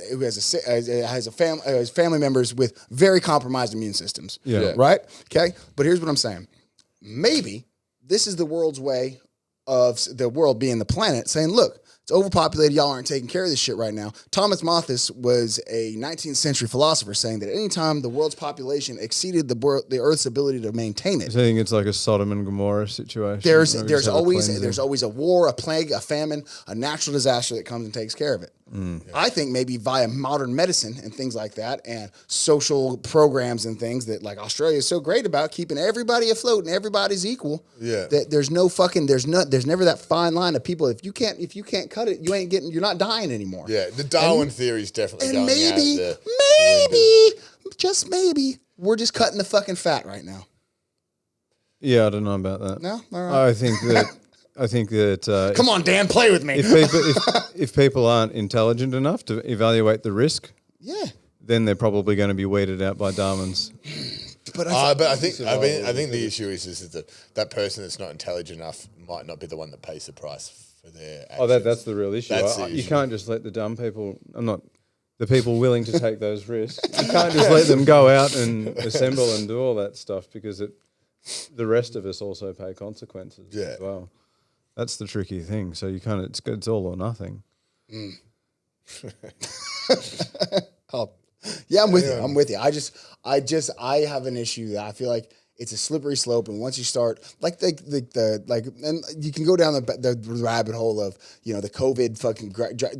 [SPEAKER 2] family members with very compromised immune systems.
[SPEAKER 1] Yeah.
[SPEAKER 2] Right. Okay. But here's what I'm saying. Maybe this is the world's way of the world being the planet saying, look, It's overpopulated. Y'all aren't taking care of this shit right now. Thomas Malthus was a 19th century philosopher saying that anytime the world's population exceeded the Earth's ability to maintain it,
[SPEAKER 1] I think it's like a Sodom and Gomorrah situation.
[SPEAKER 2] there's always a war, a plague, a famine, a natural disaster that comes and takes care of it. I think maybe via modern medicine and things like that, and social programs and things that like Australia is so great about keeping everybody afloat and everybody's equal.
[SPEAKER 3] Yeah.
[SPEAKER 2] That there's never that fine line of people. If you can't cut it, you're not dying anymore.
[SPEAKER 3] Yeah, the Darwin theory is definitely going
[SPEAKER 2] just maybe, we're just cutting the fucking fat right now.
[SPEAKER 1] Yeah, I don't know about that.
[SPEAKER 2] No, all right.
[SPEAKER 1] I think that
[SPEAKER 2] Come on, Dan, play with me.
[SPEAKER 1] if people aren't intelligent enough to evaluate the risk,
[SPEAKER 2] Yeah.
[SPEAKER 1] then they're probably going to be weeded out by Darwin's.
[SPEAKER 2] But
[SPEAKER 3] I think the issue is that person that's not intelligent enough might not be the one that pays the price for their actions.
[SPEAKER 1] Oh, that's the real issue. You can't just let the dumb people. The people willing to take those risks. You can't just let them go out and assemble and do all that stuff because the rest of us also pay consequences as well. That's the tricky thing. So you kind of it's all or nothing.
[SPEAKER 2] Oh, yeah, I'm with you. I'm with you. I have an issue that I feel like it's a slippery slope, and once you start, and you can go down the rabbit hole of the COVID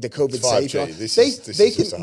[SPEAKER 2] the COVID safe.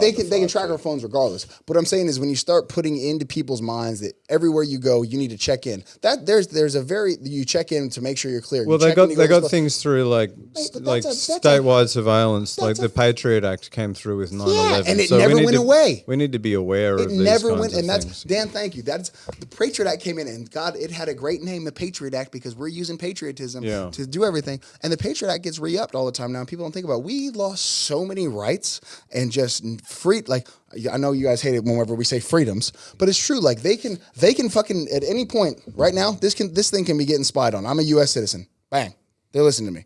[SPEAKER 2] They can track our phones regardless. But what I'm saying is when you start putting into people's minds that everywhere you go you need to check in. You check in to make sure you're clear.
[SPEAKER 1] Well, they got things through like statewide surveillance, like the Patriot Act came through with 9/11.
[SPEAKER 2] Yeah, and it never went away.
[SPEAKER 1] We need to be aware of these
[SPEAKER 2] never
[SPEAKER 1] kinds
[SPEAKER 2] went,
[SPEAKER 1] of
[SPEAKER 2] and that's
[SPEAKER 1] things.
[SPEAKER 2] Dan. Thank you. That's the Patriot Act came in, and God, it had a great name, the Patriot Act, because we're using patriotism to do everything. And the Patriot Act gets re-upped all the time now. And people don't think about it. We lost so many rights and just free. Like I know you guys hate it whenever we say freedoms, but it's true. Like they can fucking at any point right now. This thing can be getting spied on. I'm a U.S. citizen. Bang, they're listening to me,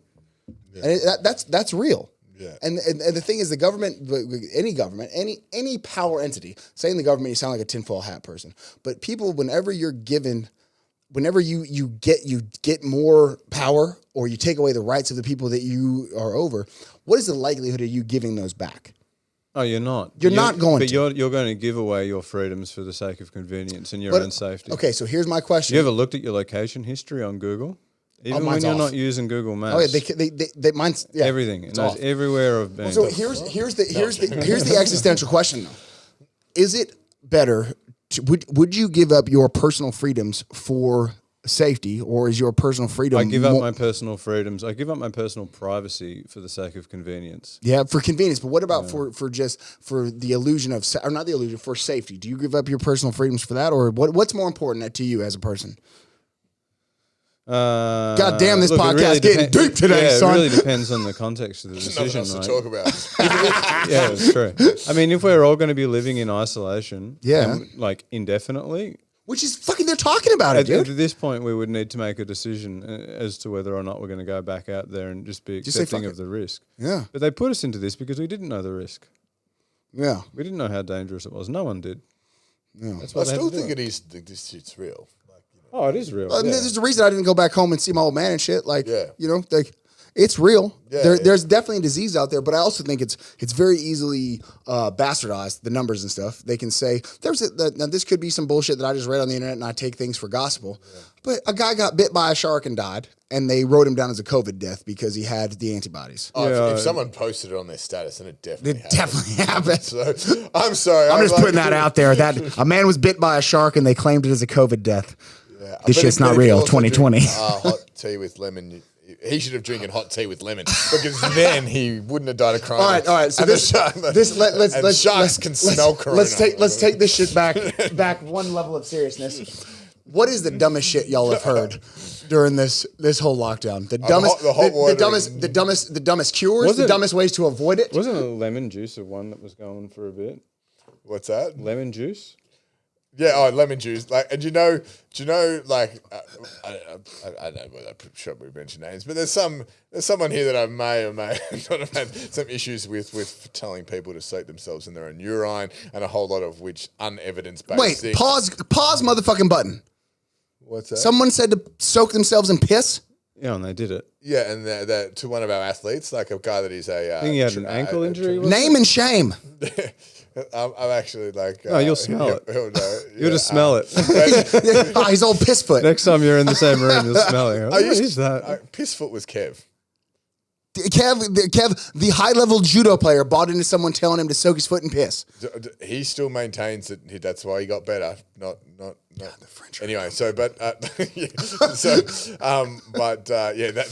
[SPEAKER 2] and that's real. Yeah. And the thing is, the government, any power entity, saying the government, you sound like a tinfoil hat person. But people, whenever you get more power or you take away the rights of the people that you are over, what is the likelihood of you giving those back?
[SPEAKER 1] Oh, you're not.
[SPEAKER 2] You're not going to.
[SPEAKER 1] But you're going to give away your freedoms for the sake of convenience and your own safety.
[SPEAKER 2] Okay, so here's my question.
[SPEAKER 1] You ever looked at your location history on Google? Even when you're not using Google Maps.
[SPEAKER 2] Oh yeah, they mine's
[SPEAKER 1] everything. It knows everywhere I've been.
[SPEAKER 2] So here's the existential question though. Is it better? Would you give up your personal freedoms for safety, or is your personal freedom?
[SPEAKER 1] I give up my personal freedoms. I give up my personal privacy for the sake of convenience.
[SPEAKER 2] Yeah, for convenience. But what about for the illusion of, or not the illusion, for safety? Do you give up your personal freedoms for that, or what's more important to you as a person? God damn, this podcast getting deep today, son.
[SPEAKER 1] It really depends on the context of the decision,
[SPEAKER 3] nothing else
[SPEAKER 1] right?
[SPEAKER 3] to talk about.
[SPEAKER 1] Yeah, it's true. I mean, if we're all going to be living in isolation, like indefinitely,
[SPEAKER 2] which is fucking, they're talking about it, dude.
[SPEAKER 1] At this point, we would need to make a decision as to whether or not we're going to go back out there and just be accepting of the risk.
[SPEAKER 2] Yeah.
[SPEAKER 1] But they put us into this because we didn't know the risk.
[SPEAKER 2] Yeah.
[SPEAKER 1] We didn't know how dangerous it was. No one did.
[SPEAKER 2] Yeah.
[SPEAKER 3] That's why I still think this shit's real.
[SPEAKER 1] Oh, it is real.
[SPEAKER 2] There's a reason I didn't go back home and see my old man and shit. Like, it's real. There's definitely a disease out there, but I also think it's very easily bastardized, the numbers and stuff. They can say, now this could be some bullshit that I just read on the internet and I take things for gospel. Yeah. But a guy got bit by a shark and died, and they wrote him down as a COVID death because he had the antibodies.
[SPEAKER 3] Oh, if someone posted it on their status, then it definitely
[SPEAKER 2] happened.
[SPEAKER 3] So, I'm sorry.
[SPEAKER 2] I'm just putting that out there. That a man was bit by a shark and they claimed it as a COVID death. Yeah. This shit's not real. 2020.
[SPEAKER 3] Hot tea with lemon. He should have drinking hot tea with lemon because then he wouldn't have died of corona.
[SPEAKER 2] All right. So
[SPEAKER 3] sharks can smell corona.
[SPEAKER 2] Let's take this shit back one level of seriousness. What is the dumbest shit y'all have heard during this whole lockdown? The dumbest cures, the dumbest ways to avoid it.
[SPEAKER 1] Wasn't a lemon juice of one that was going for a bit?
[SPEAKER 3] What's that?
[SPEAKER 1] Lemon juice.
[SPEAKER 3] Yeah, lemon juice. Like, and do you know, like, I don't know whether I should mention names, but there's someone here that I may or may not have had some issues with telling people to soak themselves in their own urine, and a whole lot of which unevidence-based.
[SPEAKER 2] Wait,
[SPEAKER 3] things.
[SPEAKER 2] pause, motherfucking button.
[SPEAKER 3] What's that?
[SPEAKER 2] Someone said to soak themselves in piss.
[SPEAKER 1] Yeah, and they did it.
[SPEAKER 3] Yeah, and that to one of our athletes, like a guy that is a.
[SPEAKER 1] I think he had an ankle injury.
[SPEAKER 2] Name and shame.
[SPEAKER 3] I'm actually like.
[SPEAKER 1] No, you'll smell it.
[SPEAKER 3] He'll know.
[SPEAKER 1] You'll just smell it.
[SPEAKER 2] Oh, he's old piss foot.
[SPEAKER 1] Next time you're in the same room, you'll smell it. What is that?
[SPEAKER 3] Pissfoot was Kev.
[SPEAKER 2] Kev, the high-level judo player, bought into someone telling him to soak his foot in piss.
[SPEAKER 3] He still maintains that that's why he got better. Not.
[SPEAKER 2] The French.
[SPEAKER 3] Anyway,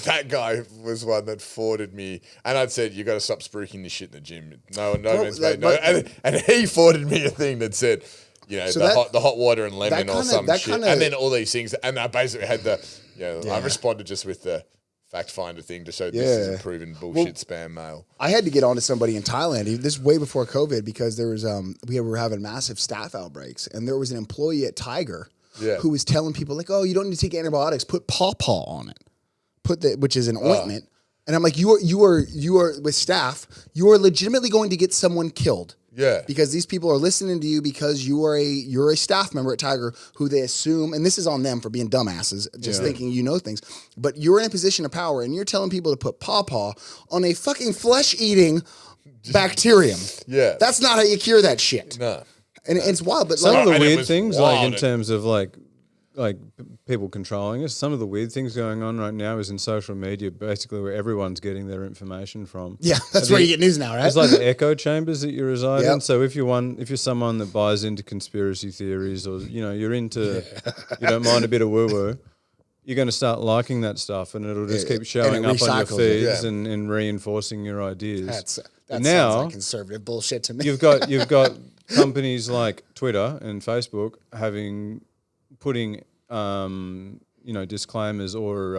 [SPEAKER 3] that guy was one that forwarded me, and I'd said you got to stop spruiking this shit in the gym. No one's made no, and he forwarded me a thing that said, the hot water and lemon or some shit, and then all these things, and I basically had I responded just with the fact finder thing to show this is a proven bullshit spam mail.
[SPEAKER 2] I had to get on to somebody in Thailand. This is way before COVID because there was we were having massive staph outbreaks, and there was an employee at Tiger who was telling people like, "Oh, you don't need to take antibiotics. Put pawpaw on it. Which is an ointment." And I'm like, "You are with staph. You are legitimately going to get someone killed."
[SPEAKER 3] Yeah,
[SPEAKER 2] because these people are listening to you because you're a staff member at Tiger who they assume, and this is on them for being dumbasses, just thinking you know things. But you're in a position of power, and you're telling people to put pawpaw on a fucking flesh-eating bacterium.
[SPEAKER 3] Yeah,
[SPEAKER 2] that's not how you cure that shit.
[SPEAKER 3] No,
[SPEAKER 2] and it's wild. But
[SPEAKER 1] some of the weird things, like in terms of like people controlling us. Some of the weird things going on right now is in social media, basically where everyone's getting their information from.
[SPEAKER 2] Yeah, that's where you get news now, right?
[SPEAKER 1] It's like the echo chambers that you reside in. So if you're someone that buys into conspiracy theories, or you're into, you don't mind a bit of woo woo, you're going to start liking that stuff, and it'll just keep showing up on your feeds and reinforcing your ideas.
[SPEAKER 2] That sounds like conservative bullshit to me.
[SPEAKER 1] You've got companies like Twitter and Facebook putting disclaimers or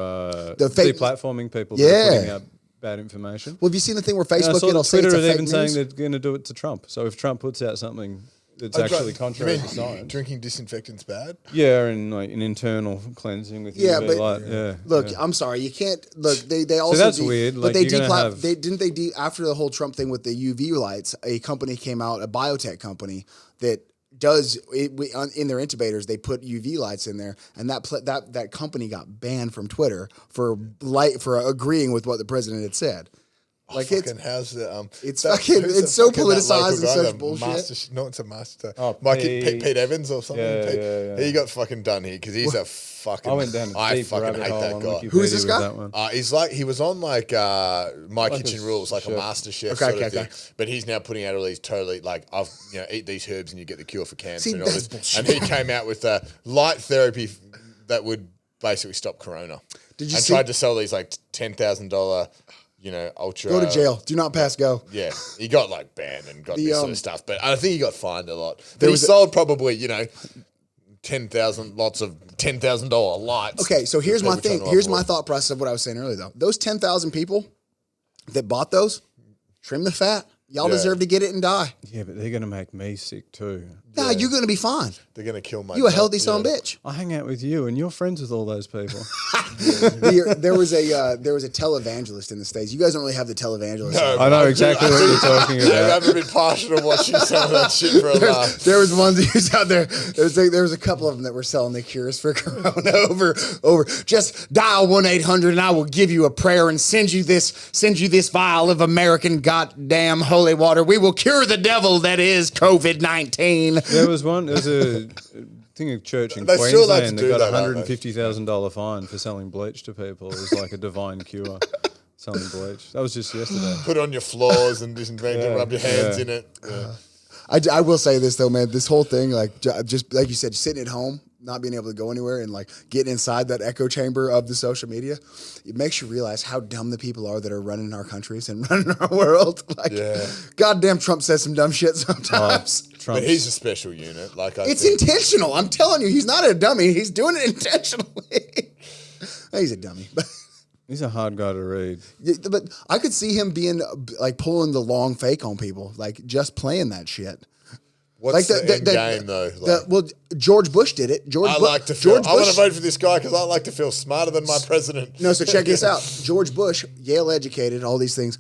[SPEAKER 1] deplatforming people that are putting out bad information.
[SPEAKER 2] Well, have you seen the thing where Facebook
[SPEAKER 1] Twitter is even saying they're going to do it to Trump. So if Trump puts out something that's actually contrary to science,
[SPEAKER 3] drinking disinfectant's bad.
[SPEAKER 1] Yeah, and like an internal cleansing with UV light. Yeah.
[SPEAKER 2] Look, I'm sorry, you can't look. They also
[SPEAKER 1] so that's weird.
[SPEAKER 2] But they after the whole Trump thing with the UV lights, a company came out, a biotech company that does it, in their intubators, they put UV lights in there, and that company got banned from Twitter for agreeing with what the president had said.
[SPEAKER 3] Like it's
[SPEAKER 2] so politicized and such bullshit.
[SPEAKER 3] It's a master. Pete Evans or something.
[SPEAKER 1] Yeah.
[SPEAKER 3] He got fucking done here because he's a fucking.
[SPEAKER 1] I went down.
[SPEAKER 3] I fucking hate that guy.
[SPEAKER 2] Who's this guy?
[SPEAKER 3] He was on My Kitchen Rules, like a master chef sort of thing. But he's now putting out all these totally eat these herbs and you get the cure for cancer and all this. Bullshit. And he came out with a light therapy that would basically stop corona. Tried to sell these like $10,000. Ultra.
[SPEAKER 2] Go to jail. Do not pass go.
[SPEAKER 3] Yeah, he got banned and got this sort of stuff, but I think he got fined a lot. But he sold probably 10,000 lots of $10,000 lights.
[SPEAKER 2] Okay, so here's my thing. Here's my thought process of what I was saying earlier, though. Those 10,000 people that bought those, trim the fat. Y'all deserve to get it and die.
[SPEAKER 1] Yeah, but they're going to make me sick too.
[SPEAKER 2] Nah, you're going to be fine.
[SPEAKER 3] They're going to kill my.
[SPEAKER 2] You a healthy son of a bitch.
[SPEAKER 1] I hang out with you, and you're friends with all those people.
[SPEAKER 2] There was a televangelist in the States. You guys don't really have the televangelist.
[SPEAKER 3] No,
[SPEAKER 1] I know exactly what you're talking about.
[SPEAKER 3] I haven't been partial to watching some of that shit for a laugh.
[SPEAKER 2] There was ones that was out there. There was a couple of them that were selling the cures for corona over. Just dial 1-800 and I will give you a prayer and send you this vial of American goddamn holy water. We will cure the devil that is COVID-19.
[SPEAKER 1] There was a thing of church in Queensland that got a $150,000 fine for selling bleach to people. It was like a divine cure, selling bleach. That was just yesterday.
[SPEAKER 3] Put it on your floors and rub your hands in it. Yeah.
[SPEAKER 2] I will say this though, man. This whole thing, just like you said, sitting at home, not being able to go anywhere, and getting inside that echo chamber of the social media, it makes you realize how dumb the people are that are running our countries and running our world. Goddamn, Trump says some dumb shit sometimes.
[SPEAKER 3] But he's a special unit.
[SPEAKER 2] It's intentional. I'm telling you, he's not a dummy. He's doing it intentionally. He's a dummy, but.
[SPEAKER 1] He's a hard guy to read.
[SPEAKER 2] Yeah, but I could see him being pulling the long fake on people, just playing that shit.
[SPEAKER 3] What's the end game though?
[SPEAKER 2] Well, George Bush did it. I want to
[SPEAKER 3] vote for this guy because I like to feel smarter than my president.
[SPEAKER 2] No, so check this out. George Bush, Yale educated, all these things,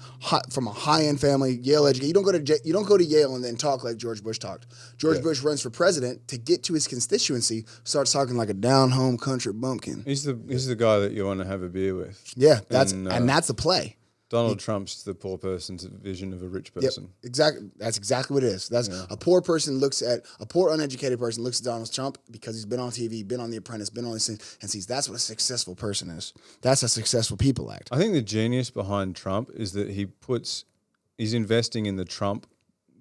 [SPEAKER 2] from a high end family, Yale educated. You don't go to Yale and then talk like George Bush talked. George Bush runs for president to get to his constituency, starts talking like a down home country bumpkin.
[SPEAKER 1] He's the guy that you want to have a beer with.
[SPEAKER 2] Yeah, that's the play.
[SPEAKER 1] Donald Trump's the poor person's vision of a rich person.
[SPEAKER 2] Yep, exactly. That's exactly what it is. That's a poor person a poor uneducated person looks at Donald Trump because he's been on TV, been on The Apprentice, been on these things, and sees that's what a successful person is. That's how successful people act.
[SPEAKER 1] I think the genius behind Trump is that he's investing in the Trump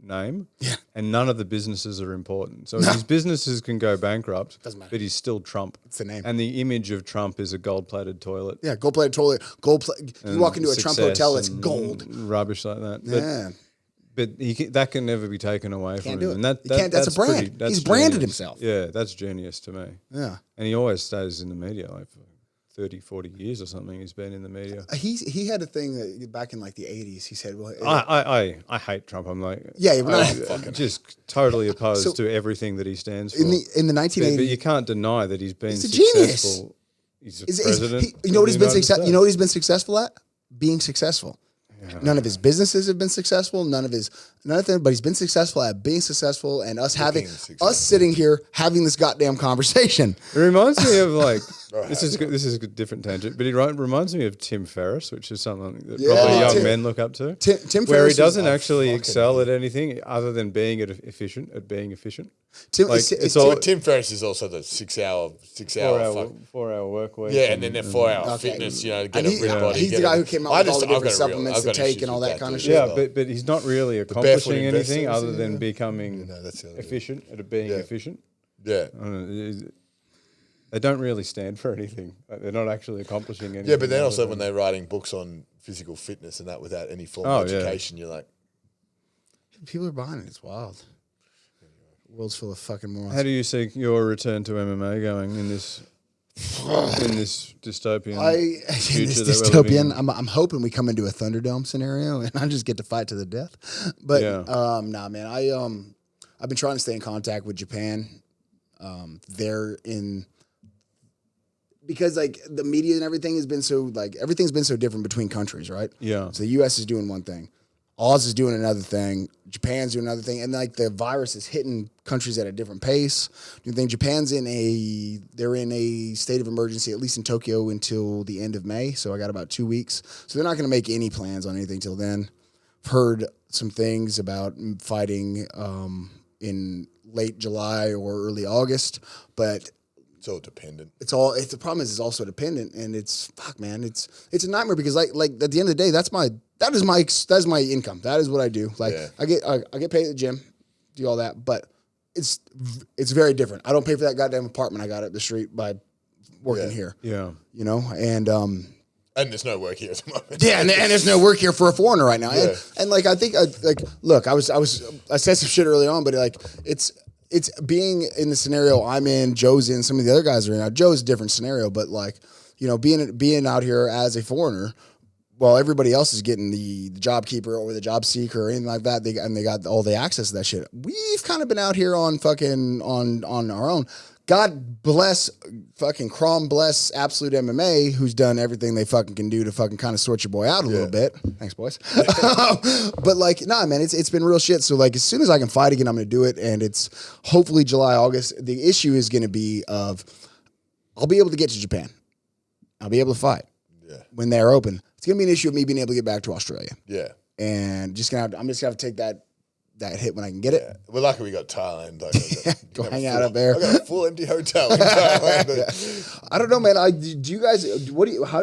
[SPEAKER 1] name, and none of the businesses are important. So his businesses can go bankrupt, but he's still Trump.
[SPEAKER 2] It's the name.
[SPEAKER 1] And the image of Trump is a gold-plated toilet.
[SPEAKER 2] Yeah, gold-plated toilet. You walk into a Trump hotel, it's gold.
[SPEAKER 1] Rubbish like that.
[SPEAKER 2] Yeah.
[SPEAKER 1] But that can never be taken away from him.
[SPEAKER 2] Can't do it.
[SPEAKER 1] And
[SPEAKER 2] that's a brand. He's branded himself.
[SPEAKER 1] Yeah, that's genius to me.
[SPEAKER 2] Yeah.
[SPEAKER 1] And he always stays in the media, like for 30, 40 years or something. He's been in the media.
[SPEAKER 2] He had a thing that back in like the 80s. He said, "Well,
[SPEAKER 1] I hate Trump. I'm like,
[SPEAKER 2] I'm
[SPEAKER 1] just totally opposed to everything that he stands for."
[SPEAKER 2] In the 1980s,
[SPEAKER 1] but you can't deny that he's been
[SPEAKER 2] successful.
[SPEAKER 1] He's a president.
[SPEAKER 2] You know what he's been successful. You know what he's been successful at? Being successful. Yeah. None of his businesses have been successful. Nothing. But he's been successful at being successful, and us sitting here having this goddamn conversation.
[SPEAKER 1] It reminds me of like this is a different tangent, but it reminds me of Tim Ferriss, which is something that probably young men look up to.
[SPEAKER 2] Tim
[SPEAKER 1] where
[SPEAKER 2] Ferriss
[SPEAKER 1] he doesn't actually excel at anything other than being efficient.
[SPEAKER 3] Tim Ferriss is also the 4
[SPEAKER 1] hour work week.
[SPEAKER 3] Yeah, and then the 4 hour fitness, get a ripped body.
[SPEAKER 2] He's the guy who came out with all the different supplements to take and all that kind of shit.
[SPEAKER 1] Yeah, but he's not really accomplishing anything other than becoming efficient at being efficient.
[SPEAKER 3] Yeah.
[SPEAKER 1] They don't really stand for anything. They're not actually accomplishing anything.
[SPEAKER 3] Yeah, but then also when they're writing books on physical fitness and that without any formal education, you're like...
[SPEAKER 2] People are buying it. It's wild. The world's full of fucking morons.
[SPEAKER 1] How do you see your return to MMA going in this dystopian future?
[SPEAKER 2] I'm hoping we come into a Thunderdome scenario and I just get to fight to the death. But nah, man. I've been trying to stay in contact with Japan. Because like the media and everything has been so everything's been so different between countries, right?
[SPEAKER 1] Yeah.
[SPEAKER 2] So the U.S. is doing one thing, Oz is doing another thing, Japan's doing another thing, and like the virus is hitting countries at a different pace. Do you think Japan's in a state of emergency, at least in Tokyo, until the end of May? So I got about 2 weeks. So they're not going to make any plans on anything till then. I've heard some things about fighting in late July or early August, but
[SPEAKER 3] it's all dependent.
[SPEAKER 2] The problem is it's also dependent, and it's man, it's a nightmare because like at the end of the day, that is my income. That is what I do. Like I get paid at the gym, do all that, but it's very different. I don't pay for that goddamn apartment I got up the street by working here.
[SPEAKER 1] Yeah,
[SPEAKER 2] and
[SPEAKER 3] there's no work here at the moment.
[SPEAKER 2] Yeah, and there's no work here for a foreigner right now. Yeah. And like I think look, I said some shit early on, but like it's being in the scenario I'm in, Joe's in, some of the other guys are in. Now, Joe's a different scenario, but like, being out here as a foreigner, while everybody else is getting the job keeper or the job seeker or anything like that, they got all the access to that shit. We've kind of been out here on our own. God bless fucking bless Absolute MMA, who's done everything they fucking can do to fucking kind of sort your boy out a little bit. Thanks, boys. But like, nah, man, it's been real shit. So like, as soon as I can fight again, I'm going to do it. And it's hopefully July, August. The issue is going to be I'll be able to get to Japan. I'll be able to fight when they're open. It's going to be an issue of me being able to get back to Australia. Yeah. And I'm just going to have to take that hit when I can get it.
[SPEAKER 3] We're lucky we got Thailand.
[SPEAKER 2] Go hang out up there.
[SPEAKER 3] I got a full empty hotel in Thailand.
[SPEAKER 2] I don't know, man. How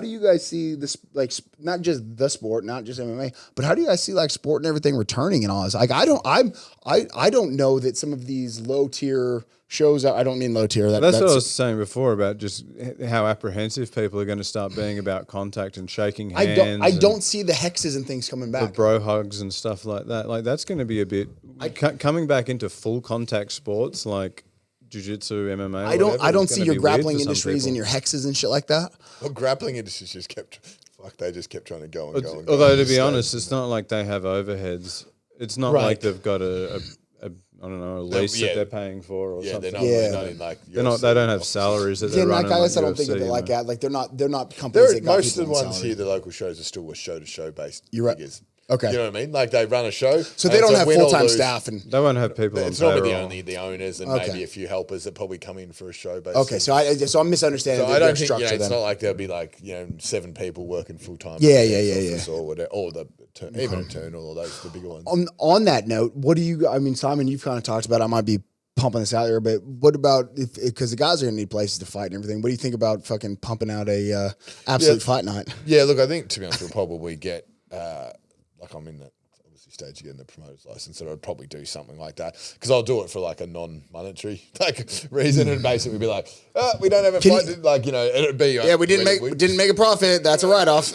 [SPEAKER 2] do you guys see this? Like, not just the sport, not just MMA, but how do you guys see like sport and everything returning and all this? Like, I don't know that some of these low tier shows. I don't mean low tier.
[SPEAKER 1] That's what I was saying before about just how apprehensive people are going to start being about contact and shaking hands.
[SPEAKER 2] I don't see the hexes and things coming back.
[SPEAKER 1] The bro hugs and stuff like that. Like that's going to be a bit coming back into full contact sports like jiu-jitsu, MMA.
[SPEAKER 2] I don't see your grappling industries and your hexes and shit like that.
[SPEAKER 3] Well, grappling industries just kept trying to go and go.
[SPEAKER 1] Although to be honest, it's not like they have overheads. It's not like they've got a I don't know, a lease that they're paying for or something.
[SPEAKER 3] They're not in like
[SPEAKER 1] They don't have salaries that they're running.
[SPEAKER 2] I guess I don't
[SPEAKER 1] UFC,
[SPEAKER 2] think of it like that. Like they're not companies that got
[SPEAKER 3] most of the
[SPEAKER 2] people on
[SPEAKER 3] ones
[SPEAKER 2] salary.
[SPEAKER 3] here, the local shows are still show to show based.
[SPEAKER 2] You're right.
[SPEAKER 3] Figures.
[SPEAKER 2] Okay.
[SPEAKER 3] You know what I mean? Like they run a show.
[SPEAKER 2] So they don't have
[SPEAKER 3] win or
[SPEAKER 2] full-time
[SPEAKER 3] lose.
[SPEAKER 2] staff and
[SPEAKER 1] they won't have people on
[SPEAKER 3] It's normally
[SPEAKER 1] payroll.
[SPEAKER 3] only the owners and maybe a few helpers that probably come in for a show. Basically.
[SPEAKER 2] okay. So I'm misunderstanding.
[SPEAKER 3] So I don't think
[SPEAKER 2] structure.
[SPEAKER 3] it's
[SPEAKER 2] then.
[SPEAKER 3] not like there'll be like 7 people working full time.
[SPEAKER 2] Yeah.
[SPEAKER 3] Or whatever, or even Eternal or those the bigger ones.
[SPEAKER 2] On that note, what do you? I mean, Simon, you've kind of talked about. I might be pumping this out there, but what about because the guys are gonna need places to fight and everything? What do you think about fucking pumping out a absolute fight night?
[SPEAKER 3] Yeah, look, I think to be honest, we'll probably get like I'm in that obviously stage of getting the promoter's license, so I'd probably do something like that because I'll do it for like a non-monetary reason and basically be like, we don't have a fight, like it'd be
[SPEAKER 2] we didn't make a profit. That's a write-off.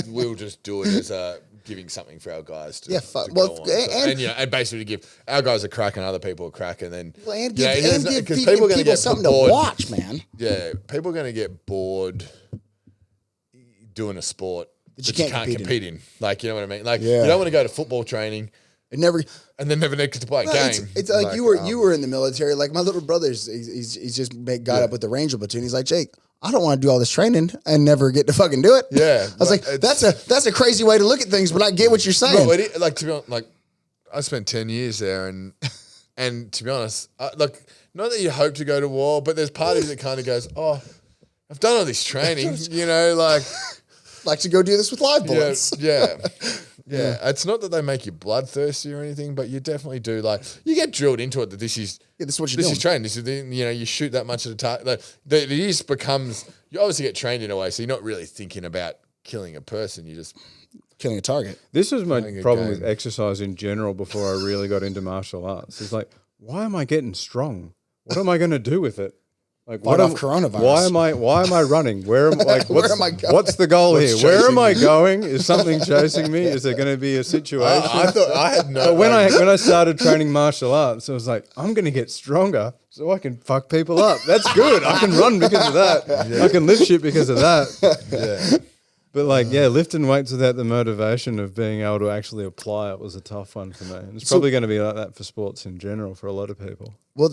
[SPEAKER 3] We'll just do it as giving something for our guys to
[SPEAKER 2] fuck.
[SPEAKER 3] to
[SPEAKER 2] Well,
[SPEAKER 3] go on. And basically give our guys a crack and other people a crack, and then
[SPEAKER 2] give people something to watch, man.
[SPEAKER 3] Yeah, people are going to get bored doing a sport that you can't compete in. Like, you know what I mean? Like, you don't want to go to football training and then never get to play a game.
[SPEAKER 2] It's like you were in the military. Like my little brother's, he's just got up with the Ranger platoon. He's like, Jake, I don't want to do all this training and never get to fucking do it.
[SPEAKER 3] Yeah,
[SPEAKER 2] I was like, that's a crazy way to look at things, but I get what you're saying.
[SPEAKER 3] Bro, like to be honest, like I spent 10 years there, and to be honest, like not that you hope to go to war, but there's parties that kind of goes, oh, I've done all this training,
[SPEAKER 2] like to go do this with live bullets.
[SPEAKER 3] Yeah. It's not that they make you bloodthirsty or anything, but you definitely do. Like you get drilled into it that this is
[SPEAKER 2] what you're doing.
[SPEAKER 3] This is training. This is you shoot that much at a time. Like, it becomes you obviously get trained in a way, so you're not really thinking about killing a person. You're just
[SPEAKER 2] killing a target.
[SPEAKER 1] This was my problem with exercise in general before I really got into martial arts. It's like, why am I getting strong? What am I going to do with it? Like,
[SPEAKER 2] coronavirus.
[SPEAKER 1] Why am I running? Where am I going? What's the goal here?
[SPEAKER 3] chasing
[SPEAKER 1] Where am I going? Is something chasing me? Is there going to be a situation?
[SPEAKER 3] I thought I had no.
[SPEAKER 1] But when I started training martial arts, I was like, I'm going to get stronger so I can fuck people up. That's good. I can run because of that. I can lift shit because of that.
[SPEAKER 3] Yeah.
[SPEAKER 1] But lifting weights without the motivation of being able to actually apply it was a tough one for me. And it's probably going to be like that for sports in general for a lot of people.
[SPEAKER 2] Well,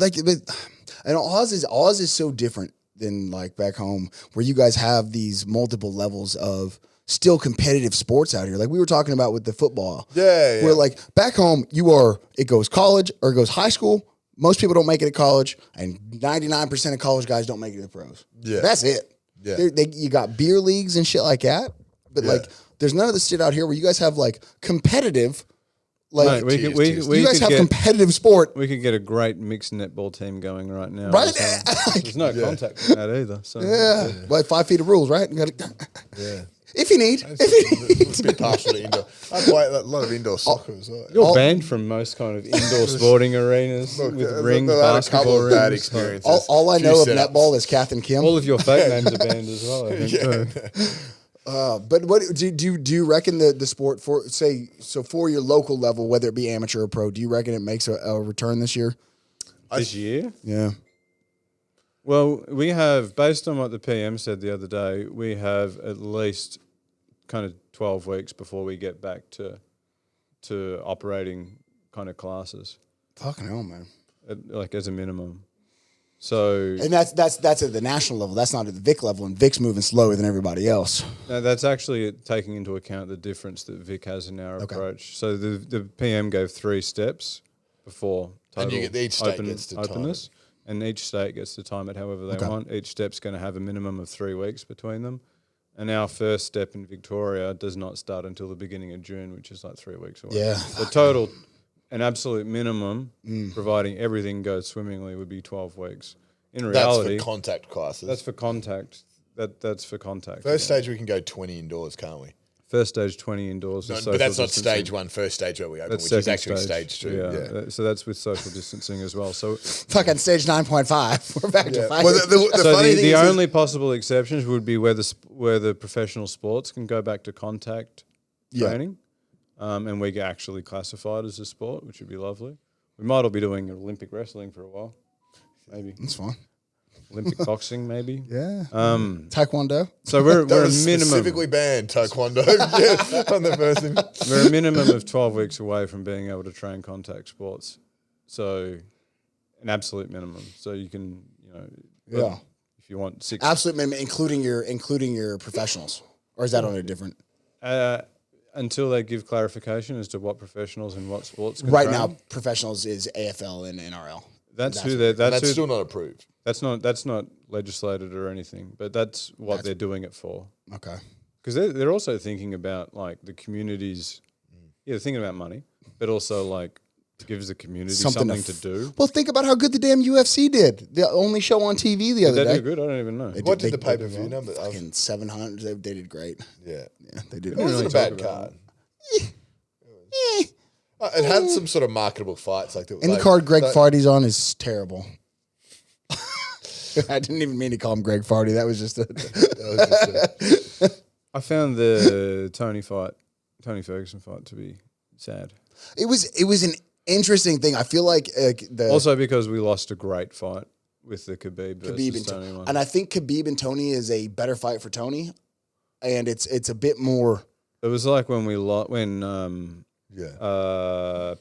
[SPEAKER 2] and Oz is so different than like back home where you guys have these multiple levels of still competitive sports out here. Like we were talking about with the football.
[SPEAKER 3] Yeah.
[SPEAKER 2] Where like back home it goes college or it goes high school. Most people don't make it to college, and 99% of college guys don't make it to the pros.
[SPEAKER 3] Yeah.
[SPEAKER 2] That's it.
[SPEAKER 3] Yeah.
[SPEAKER 2] You got beer leagues and shit like that, but like there's none of this shit out here where you guys have like competitive, like
[SPEAKER 1] Mate,
[SPEAKER 2] you guys have competitive sport.
[SPEAKER 1] We could get a great mixed netball team going right now.
[SPEAKER 2] Right?
[SPEAKER 1] There's no contact in that either. So
[SPEAKER 2] Like 5 feet of rules, right? You gotta, if you need.
[SPEAKER 3] A bit partial to indoor. I play a lot of indoor soccer as well.
[SPEAKER 1] You're banned from most kind of indoor sporting arenas with rings, basketball
[SPEAKER 3] bad
[SPEAKER 1] rings.
[SPEAKER 3] experiences.
[SPEAKER 2] All I know of netball is Kath and Kim.
[SPEAKER 1] All of your fake names are banned as well, I think. Too.
[SPEAKER 2] But what do you reckon the sport for your local level, whether it be amateur or pro, do you reckon it makes a return this year?
[SPEAKER 1] This year?
[SPEAKER 2] Yeah.
[SPEAKER 1] Well, we have, based on what the PM said the other day, we have at least kind of 12 weeks before we get back to operating kind of classes.
[SPEAKER 2] Fucking hell, man.
[SPEAKER 1] Like as a minimum. So
[SPEAKER 2] and that's at the national level. That's not at the Vic level, and Vic's moving slower than everybody else.
[SPEAKER 1] No, that's actually taking into account the difference that Vic has in our approach. So the PM gave 3 steps before total
[SPEAKER 3] and each state gets to
[SPEAKER 1] openness, and each state gets to time it however they want. Each step's going to have a minimum of 3 weeks between them. And our first step in Victoria does not start until the beginning of June, which is like 3 weeks away.
[SPEAKER 2] Yeah.
[SPEAKER 1] The total, an absolute minimum, providing everything goes swimmingly, would be 12 weeks. In reality,
[SPEAKER 3] that's for contact classes.
[SPEAKER 1] That's for contact. That's for contact.
[SPEAKER 3] First stage, we can go 20 indoors, can't we?
[SPEAKER 1] First stage, 20 indoors.
[SPEAKER 3] No, but that's not stage 1. First stage where we open, which is actually stage 2.
[SPEAKER 1] Yeah. So that's with social distancing as well. So
[SPEAKER 2] fucking stage 9.5. We're back to 5.
[SPEAKER 3] Well,
[SPEAKER 1] the only possible exceptions would be where the professional sports can go back to contact training, and we get actually classified as a sport, which would be lovely. We might all be doing Olympic wrestling for a while, maybe.
[SPEAKER 2] That's fine.
[SPEAKER 1] Olympic boxing, maybe.
[SPEAKER 2] Yeah. Taekwondo.
[SPEAKER 1] So we're a minimum.
[SPEAKER 3] Specifically banned Taekwondo on the first thing.
[SPEAKER 1] We're a minimum of 12 weeks away from being able to train contact sports So an absolute minimum. So you can,
[SPEAKER 2] Yeah.
[SPEAKER 1] if you want 6.
[SPEAKER 2] Absolute minimum, including your professionals, or is that on a different?
[SPEAKER 1] Until they give clarification as to what professionals and what sports can
[SPEAKER 2] Right
[SPEAKER 1] train.
[SPEAKER 2] now, professionals is AFL and NRL.
[SPEAKER 1] That's who
[SPEAKER 3] And
[SPEAKER 1] they're.
[SPEAKER 3] that's still not approved.
[SPEAKER 1] That's not legislated or anything, but that's what they're doing it for.
[SPEAKER 2] Okay.
[SPEAKER 1] Because they're also thinking about like the communities. Yeah, they're thinking about money, but also like to give the community something to do.
[SPEAKER 2] Well, think about how good the damn UFC did. The only show on TV the other
[SPEAKER 1] Did they
[SPEAKER 2] day.
[SPEAKER 1] do good? I don't even know.
[SPEAKER 3] What did the pay-per-view number?
[SPEAKER 2] Fucking 700. They did great.
[SPEAKER 3] Yeah.
[SPEAKER 2] Yeah, they did.
[SPEAKER 3] It wasn't a bad card. It had some sort of marketable fights. Like
[SPEAKER 2] Any card Greg Fardy's on is terrible. I didn't even mean to call him Greg Fardy. That was just
[SPEAKER 1] I found the Tony Ferguson fight to be sad.
[SPEAKER 2] It was an interesting thing. I feel like
[SPEAKER 1] Also because we lost a great fight with the Khabib
[SPEAKER 2] Khabib
[SPEAKER 1] versus Tony one.
[SPEAKER 2] and I think Khabib and Tony is a better fight for Tony, and it's a bit more.
[SPEAKER 1] It was like when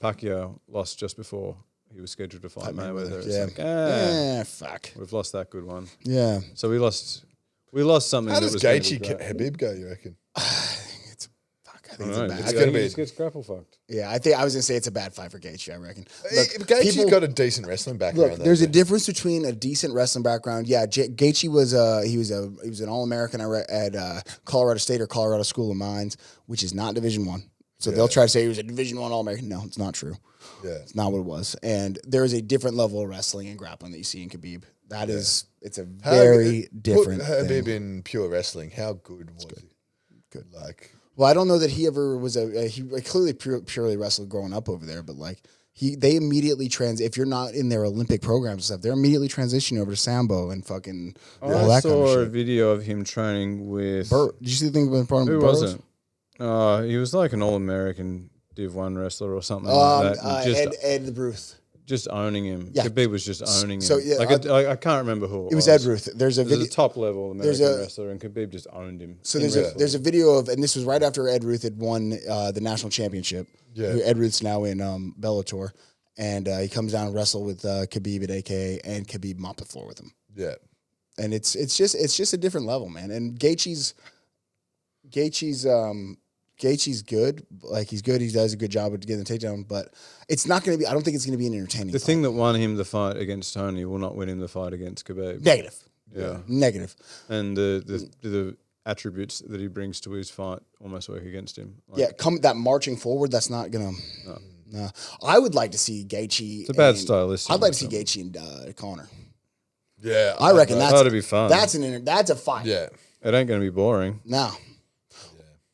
[SPEAKER 1] Pacquiao lost just before he was scheduled to fight Mayweather. It's like,
[SPEAKER 2] Fuck.
[SPEAKER 1] we've lost that good one.
[SPEAKER 2] Yeah.
[SPEAKER 1] So we lost something
[SPEAKER 3] How
[SPEAKER 1] that
[SPEAKER 3] does
[SPEAKER 1] was going to
[SPEAKER 3] Gaethje
[SPEAKER 1] be great.
[SPEAKER 3] Habib go? You reckon?
[SPEAKER 2] I think it's a bad.
[SPEAKER 3] It's gonna be-
[SPEAKER 1] He just gets grapple fucked.
[SPEAKER 2] Yeah, I think I was gonna say it's a bad fight for Gaethje. I reckon.
[SPEAKER 3] Gaethje's got a decent wrestling background.
[SPEAKER 2] Look,
[SPEAKER 3] though,
[SPEAKER 2] there's a
[SPEAKER 3] too.
[SPEAKER 2] difference between a decent wrestling background. Yeah, Gaethje was an All-American at Colorado State or Colorado School of Mines, which is not Division I. So they'll try to say he was a Division I All-American. No, it's not true.
[SPEAKER 3] Yeah.
[SPEAKER 2] It's not what it was. And there is a different level of wrestling and grappling that you see in Khabib. It's a very different
[SPEAKER 3] Put Habib
[SPEAKER 2] thing.
[SPEAKER 3] in pure wrestling. How good was he? Good. Like,
[SPEAKER 2] Well, I don't know that he ever was he clearly purely wrestled growing up over there, but like they immediately if you're not in their Olympic programs and stuff, they're immediately transitioning over to Sambo and fucking all
[SPEAKER 1] I
[SPEAKER 2] that
[SPEAKER 1] saw
[SPEAKER 2] kind of
[SPEAKER 1] a
[SPEAKER 2] shit.
[SPEAKER 1] video of him training with
[SPEAKER 2] Did you see the thing with
[SPEAKER 1] who
[SPEAKER 2] Burroughs?
[SPEAKER 1] was it? He was like an All-American Div 1 wrestler or something like that. And
[SPEAKER 2] Ed the Bruce.
[SPEAKER 1] just owning him.
[SPEAKER 2] Yeah.
[SPEAKER 1] Khabib was just owning him.
[SPEAKER 2] So, yeah,
[SPEAKER 1] I can't remember who
[SPEAKER 2] It was Ed Ruth. There's a
[SPEAKER 1] There's
[SPEAKER 2] video.
[SPEAKER 1] a top level American
[SPEAKER 2] a-
[SPEAKER 1] wrestler, and Khabib just owned him.
[SPEAKER 2] So
[SPEAKER 1] in
[SPEAKER 2] there's
[SPEAKER 1] wrestling.
[SPEAKER 2] there's a video of, and this was right after Ed Ruth had won the national championship.
[SPEAKER 3] Yeah.
[SPEAKER 2] Ed Ruth's now in Bellator, and he comes down and wrestle with Khabib at AKA, and Khabib mop the floor with him.
[SPEAKER 3] yeah.
[SPEAKER 2] And it's just a different level, man. And Gaethje's good. Like he's good. He does a good job of getting the takedown, but it's not going to be. I don't think it's going to be an entertaining.
[SPEAKER 1] the
[SPEAKER 2] fight.
[SPEAKER 1] thing that won him the fight against Tony will not win him the fight against Khabib.
[SPEAKER 2] Negative.
[SPEAKER 1] Yeah.
[SPEAKER 2] Negative.
[SPEAKER 1] And the attributes that he brings to his fight almost work against him. Like,
[SPEAKER 2] Yeah, that marching forward. That's not gonna. No. I would like to see Gaethje.
[SPEAKER 1] It's a bad
[SPEAKER 2] and-
[SPEAKER 1] stylistic.
[SPEAKER 2] I'd like to see Gaethje and Connor.
[SPEAKER 3] Yeah.
[SPEAKER 2] I reckon
[SPEAKER 1] That'd be fun.
[SPEAKER 2] That's a fight.
[SPEAKER 3] Yeah.
[SPEAKER 1] It ain't going to be boring.
[SPEAKER 2] No.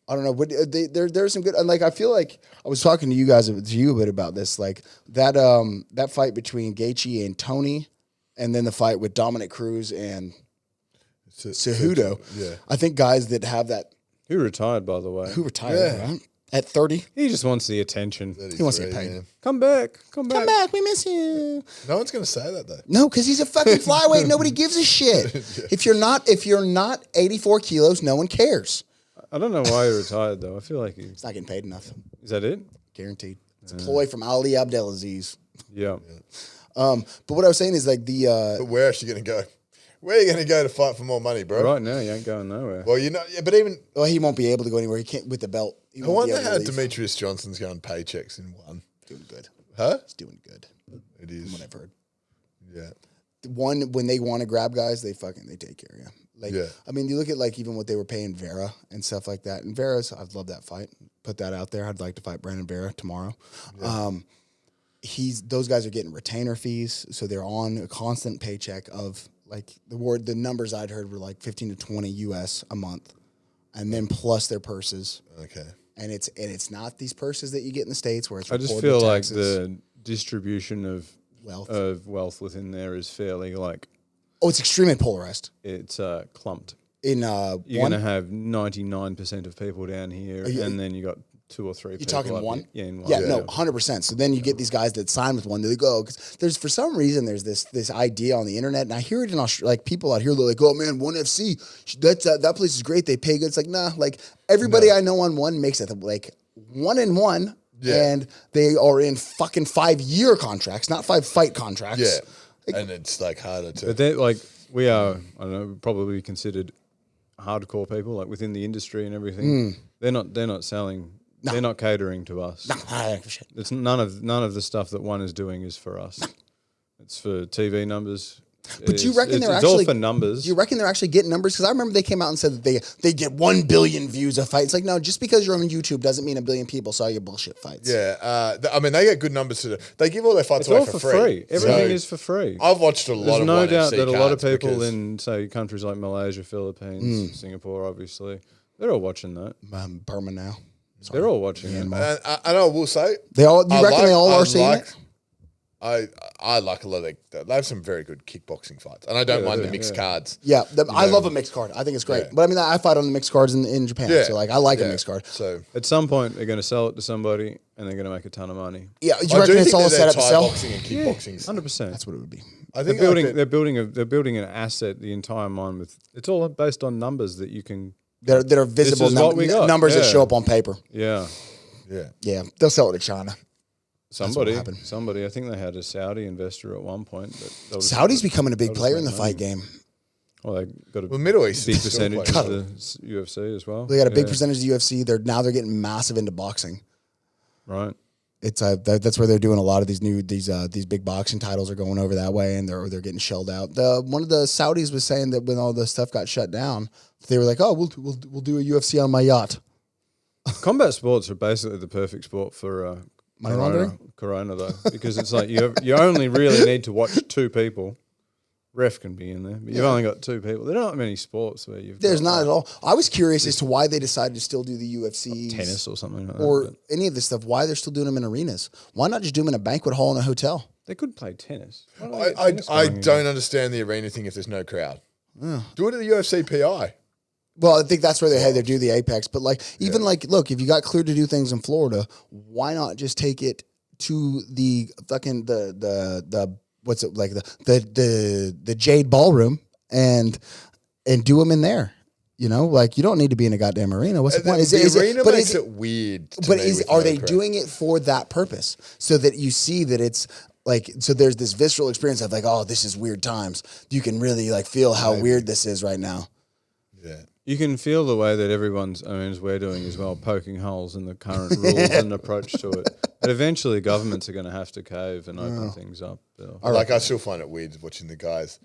[SPEAKER 2] I don't know. But there's some good. And like I feel like I was talking to you a bit about this. Like that fight between Gaethje and Tony, and then the fight with Dominic Cruz and Cejudo.
[SPEAKER 3] Yeah.
[SPEAKER 2] I think guys that have that
[SPEAKER 1] Who retired, by the way?
[SPEAKER 2] who retired
[SPEAKER 3] Yeah.
[SPEAKER 2] right? At 30.
[SPEAKER 1] He just wants the attention.
[SPEAKER 2] He wants to get paid.
[SPEAKER 3] Man.
[SPEAKER 1] Come back. Come back.
[SPEAKER 2] Come back, we miss you.
[SPEAKER 3] No one's going to say that, though.
[SPEAKER 2] No, because he's a fucking flyweight. Nobody gives a shit. If you're not 84 kilos, no one cares.
[SPEAKER 1] I don't know why he retired, though. I feel like
[SPEAKER 2] It's not getting paid enough.
[SPEAKER 1] Is that it?
[SPEAKER 2] Guaranteed. It's a ploy from Ali Abdelaziz.
[SPEAKER 1] Yeah.
[SPEAKER 2] But what I was saying is like
[SPEAKER 3] But where else are you going to go? Where are you going to go to fight for more money, bro?
[SPEAKER 1] Right now, you ain't going nowhere.
[SPEAKER 3] Well, you know, yeah, but even
[SPEAKER 2] well, he won't be able to go anywhere. He can't with the belt. He
[SPEAKER 3] I
[SPEAKER 2] won't be
[SPEAKER 3] wonder
[SPEAKER 2] able to
[SPEAKER 3] how
[SPEAKER 2] leave.
[SPEAKER 3] Demetrius Johnson's going paychecks in one.
[SPEAKER 2] Doing good.
[SPEAKER 3] Huh?
[SPEAKER 2] He's doing good.
[SPEAKER 3] It
[SPEAKER 2] From
[SPEAKER 3] is.
[SPEAKER 2] what I've heard.
[SPEAKER 3] Yeah.
[SPEAKER 2] When they want to grab guys, they take care of you. Like,
[SPEAKER 3] Yeah.
[SPEAKER 2] I mean, you look at like even what they were paying Vera and stuff like that. And Vera's, I'd love that fight. Put that out there. I'd like to fight Brandon Vera tomorrow. Yeah. Those guys are getting retainer fees, so they're on a constant paycheck of like the numbers I'd heard were like 15 to 20 US a month, and then plus their purses.
[SPEAKER 3] Okay.
[SPEAKER 2] And it's not these purses that you get in the States where it's
[SPEAKER 1] I just
[SPEAKER 2] reported
[SPEAKER 1] feel like
[SPEAKER 2] taxes.
[SPEAKER 1] the distribution of
[SPEAKER 2] Wealth.
[SPEAKER 1] within there is fairly like
[SPEAKER 2] It's extremely polarized.
[SPEAKER 1] it's clumped.
[SPEAKER 2] In
[SPEAKER 1] You're going to have 99% of people down here, and then you got 2 or 3
[SPEAKER 2] You're
[SPEAKER 1] people.
[SPEAKER 2] talking
[SPEAKER 1] up
[SPEAKER 2] one?
[SPEAKER 1] here. Yeah, in one.
[SPEAKER 2] Yeah, no, 100%. So then you get these guys that sign with one. They go, because there's for some reason there's this idea on the internet, and I hear it in Australia. Like people out here, they're like, "Oh man, One FC, that place is great. They pay good." It's like, nah. Like everybody I know on one makes it like 1 and 1. and they are in fucking 5-year contracts, not 5 fight contracts.
[SPEAKER 3] Yeah, and it's like harder to.
[SPEAKER 1] But they're like we are. I don't know. Probably considered hardcore people, like within the industry and everything. They're not selling. No. They're not catering to us.
[SPEAKER 2] No,
[SPEAKER 1] it's none of the stuff that one is doing is for us. It's for TV numbers.
[SPEAKER 2] But do you reckon they're
[SPEAKER 1] it's
[SPEAKER 2] actually
[SPEAKER 1] all for numbers?
[SPEAKER 2] Do you reckon they're actually getting numbers? Because I remember they came out and said that they get 1 billion views a fight. It's like, no, just because you're on YouTube doesn't mean 1 billion people saw your bullshit fights.
[SPEAKER 3] Yeah, I mean they get good numbers to. They give all their fights
[SPEAKER 1] it's
[SPEAKER 3] away
[SPEAKER 1] all for free. Everything is for free.
[SPEAKER 3] I've watched a lot
[SPEAKER 1] There's
[SPEAKER 3] of
[SPEAKER 1] no
[SPEAKER 3] one
[SPEAKER 1] doubt
[SPEAKER 3] FC
[SPEAKER 1] that a lot of
[SPEAKER 3] cards
[SPEAKER 1] people in say countries like Malaysia, Philippines, Singapore, obviously, they're all watching that.
[SPEAKER 2] Burma now.
[SPEAKER 1] They're all watching it.
[SPEAKER 3] And I will say
[SPEAKER 2] they all are seeing it?
[SPEAKER 3] I like a lot of they have some very good kickboxing fights, and I don't mind the mixed cards.
[SPEAKER 2] Yeah, I love a mixed card. I think it's great. But I mean, I fight on the mixed cards in Japan, so like I like a mixed card.
[SPEAKER 3] So
[SPEAKER 1] at some point, they're going to sell it to somebody, and they're going to make a ton of money.
[SPEAKER 2] Yeah, do you reckon it's all set up to sell?
[SPEAKER 3] Boxing and kickboxing,
[SPEAKER 1] 100%.
[SPEAKER 2] That's what it would be.
[SPEAKER 3] I think
[SPEAKER 1] they're building an asset the entire time with. It's all based on numbers that you can.
[SPEAKER 2] That are visible numbers that show up on paper.
[SPEAKER 1] Yeah.
[SPEAKER 2] Yeah, they'll sell it to China.
[SPEAKER 1] Somebody. I think they had a Saudi investor at one point.
[SPEAKER 2] Saudi's becoming a big player in the fight game.
[SPEAKER 1] Well, they got a
[SPEAKER 3] Middle East
[SPEAKER 1] big percentage of the UFC as well.
[SPEAKER 2] They got a big percentage of the UFC. They're getting massive into boxing.
[SPEAKER 1] Right.
[SPEAKER 2] It's that's where they're doing a lot of these big boxing titles are going over that way, and they're getting shelled out. One of the Saudis was saying that when all the stuff got shut down, they were like, "Oh, we'll do a UFC on my yacht."
[SPEAKER 1] Combat sports are basically the perfect sport for
[SPEAKER 2] money laundering.
[SPEAKER 1] Corona though, because it's like you only really need to watch 2 people. Ref can be in there, but you've only got 2 people. There aren't many sports where you've.
[SPEAKER 2] There's not at all. I was curious as to why they decided to still do the UFC,
[SPEAKER 1] tennis or something, like
[SPEAKER 2] or
[SPEAKER 1] that,
[SPEAKER 2] any of this stuff. Why they're still doing them in arenas? Why not just do them in a banquet hall in a hotel?
[SPEAKER 1] They could play tennis.
[SPEAKER 3] I don't understand the arena thing if there's no crowd. Yeah. Do it at the UFC PI.
[SPEAKER 2] Well, I think that's where they had to do the Apex. But look, if you got cleared to do things in Florida, why not just take it to the fucking the what's it like the Jade Ballroom and do them in there? You know, like you don't need to be in a goddamn arena. What's the point?
[SPEAKER 3] The arena makes it weird.
[SPEAKER 2] But are they doing it for that purpose so that you see that it's like so? There's this visceral experience of like, oh, this is weird times. You can really like feel how weird this is right now.
[SPEAKER 3] Yeah.
[SPEAKER 1] You can feel the way that as we're doing as well, poking holes in the current rules and approach to it. But eventually governments are going to have to cave and open things up.
[SPEAKER 3] Like I still find it weird watching the guys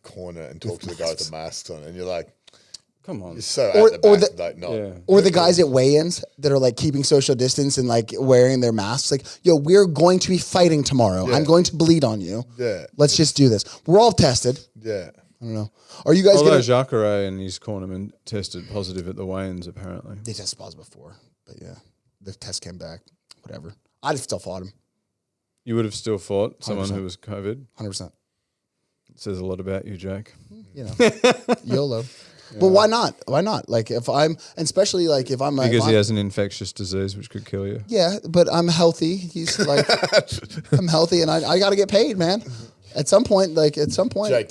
[SPEAKER 3] corner and talk to the guys with the masks on, and you're like,
[SPEAKER 1] come on.
[SPEAKER 3] You're so at the back,
[SPEAKER 2] Or the guys at weigh-ins that are like keeping social distance and like wearing their masks. Like, yo, we're going to be fighting tomorrow. I'm going to bleed on you.
[SPEAKER 3] Yeah.
[SPEAKER 2] Let's just do this. We're all tested.
[SPEAKER 3] Yeah.
[SPEAKER 2] I don't know. Are you guys
[SPEAKER 1] Although Jacare and his cornerman tested positive at the weigh-ins, apparently.
[SPEAKER 2] They tested positive before, but yeah, the test came back. Whatever. I'd still fought him.
[SPEAKER 1] You would have still fought someone
[SPEAKER 2] 100%.
[SPEAKER 1] who was COVID?
[SPEAKER 2] 100%.
[SPEAKER 1] It says a lot about you, Jake.
[SPEAKER 2] You know, YOLO. Yeah. But why not? Why not? Like if I'm, and especially like if I'm
[SPEAKER 1] because he has an infectious disease which could kill you.
[SPEAKER 2] Yeah, but I'm healthy. He's like, I'm healthy, and I got to get paid, man. At some point,
[SPEAKER 3] Jake,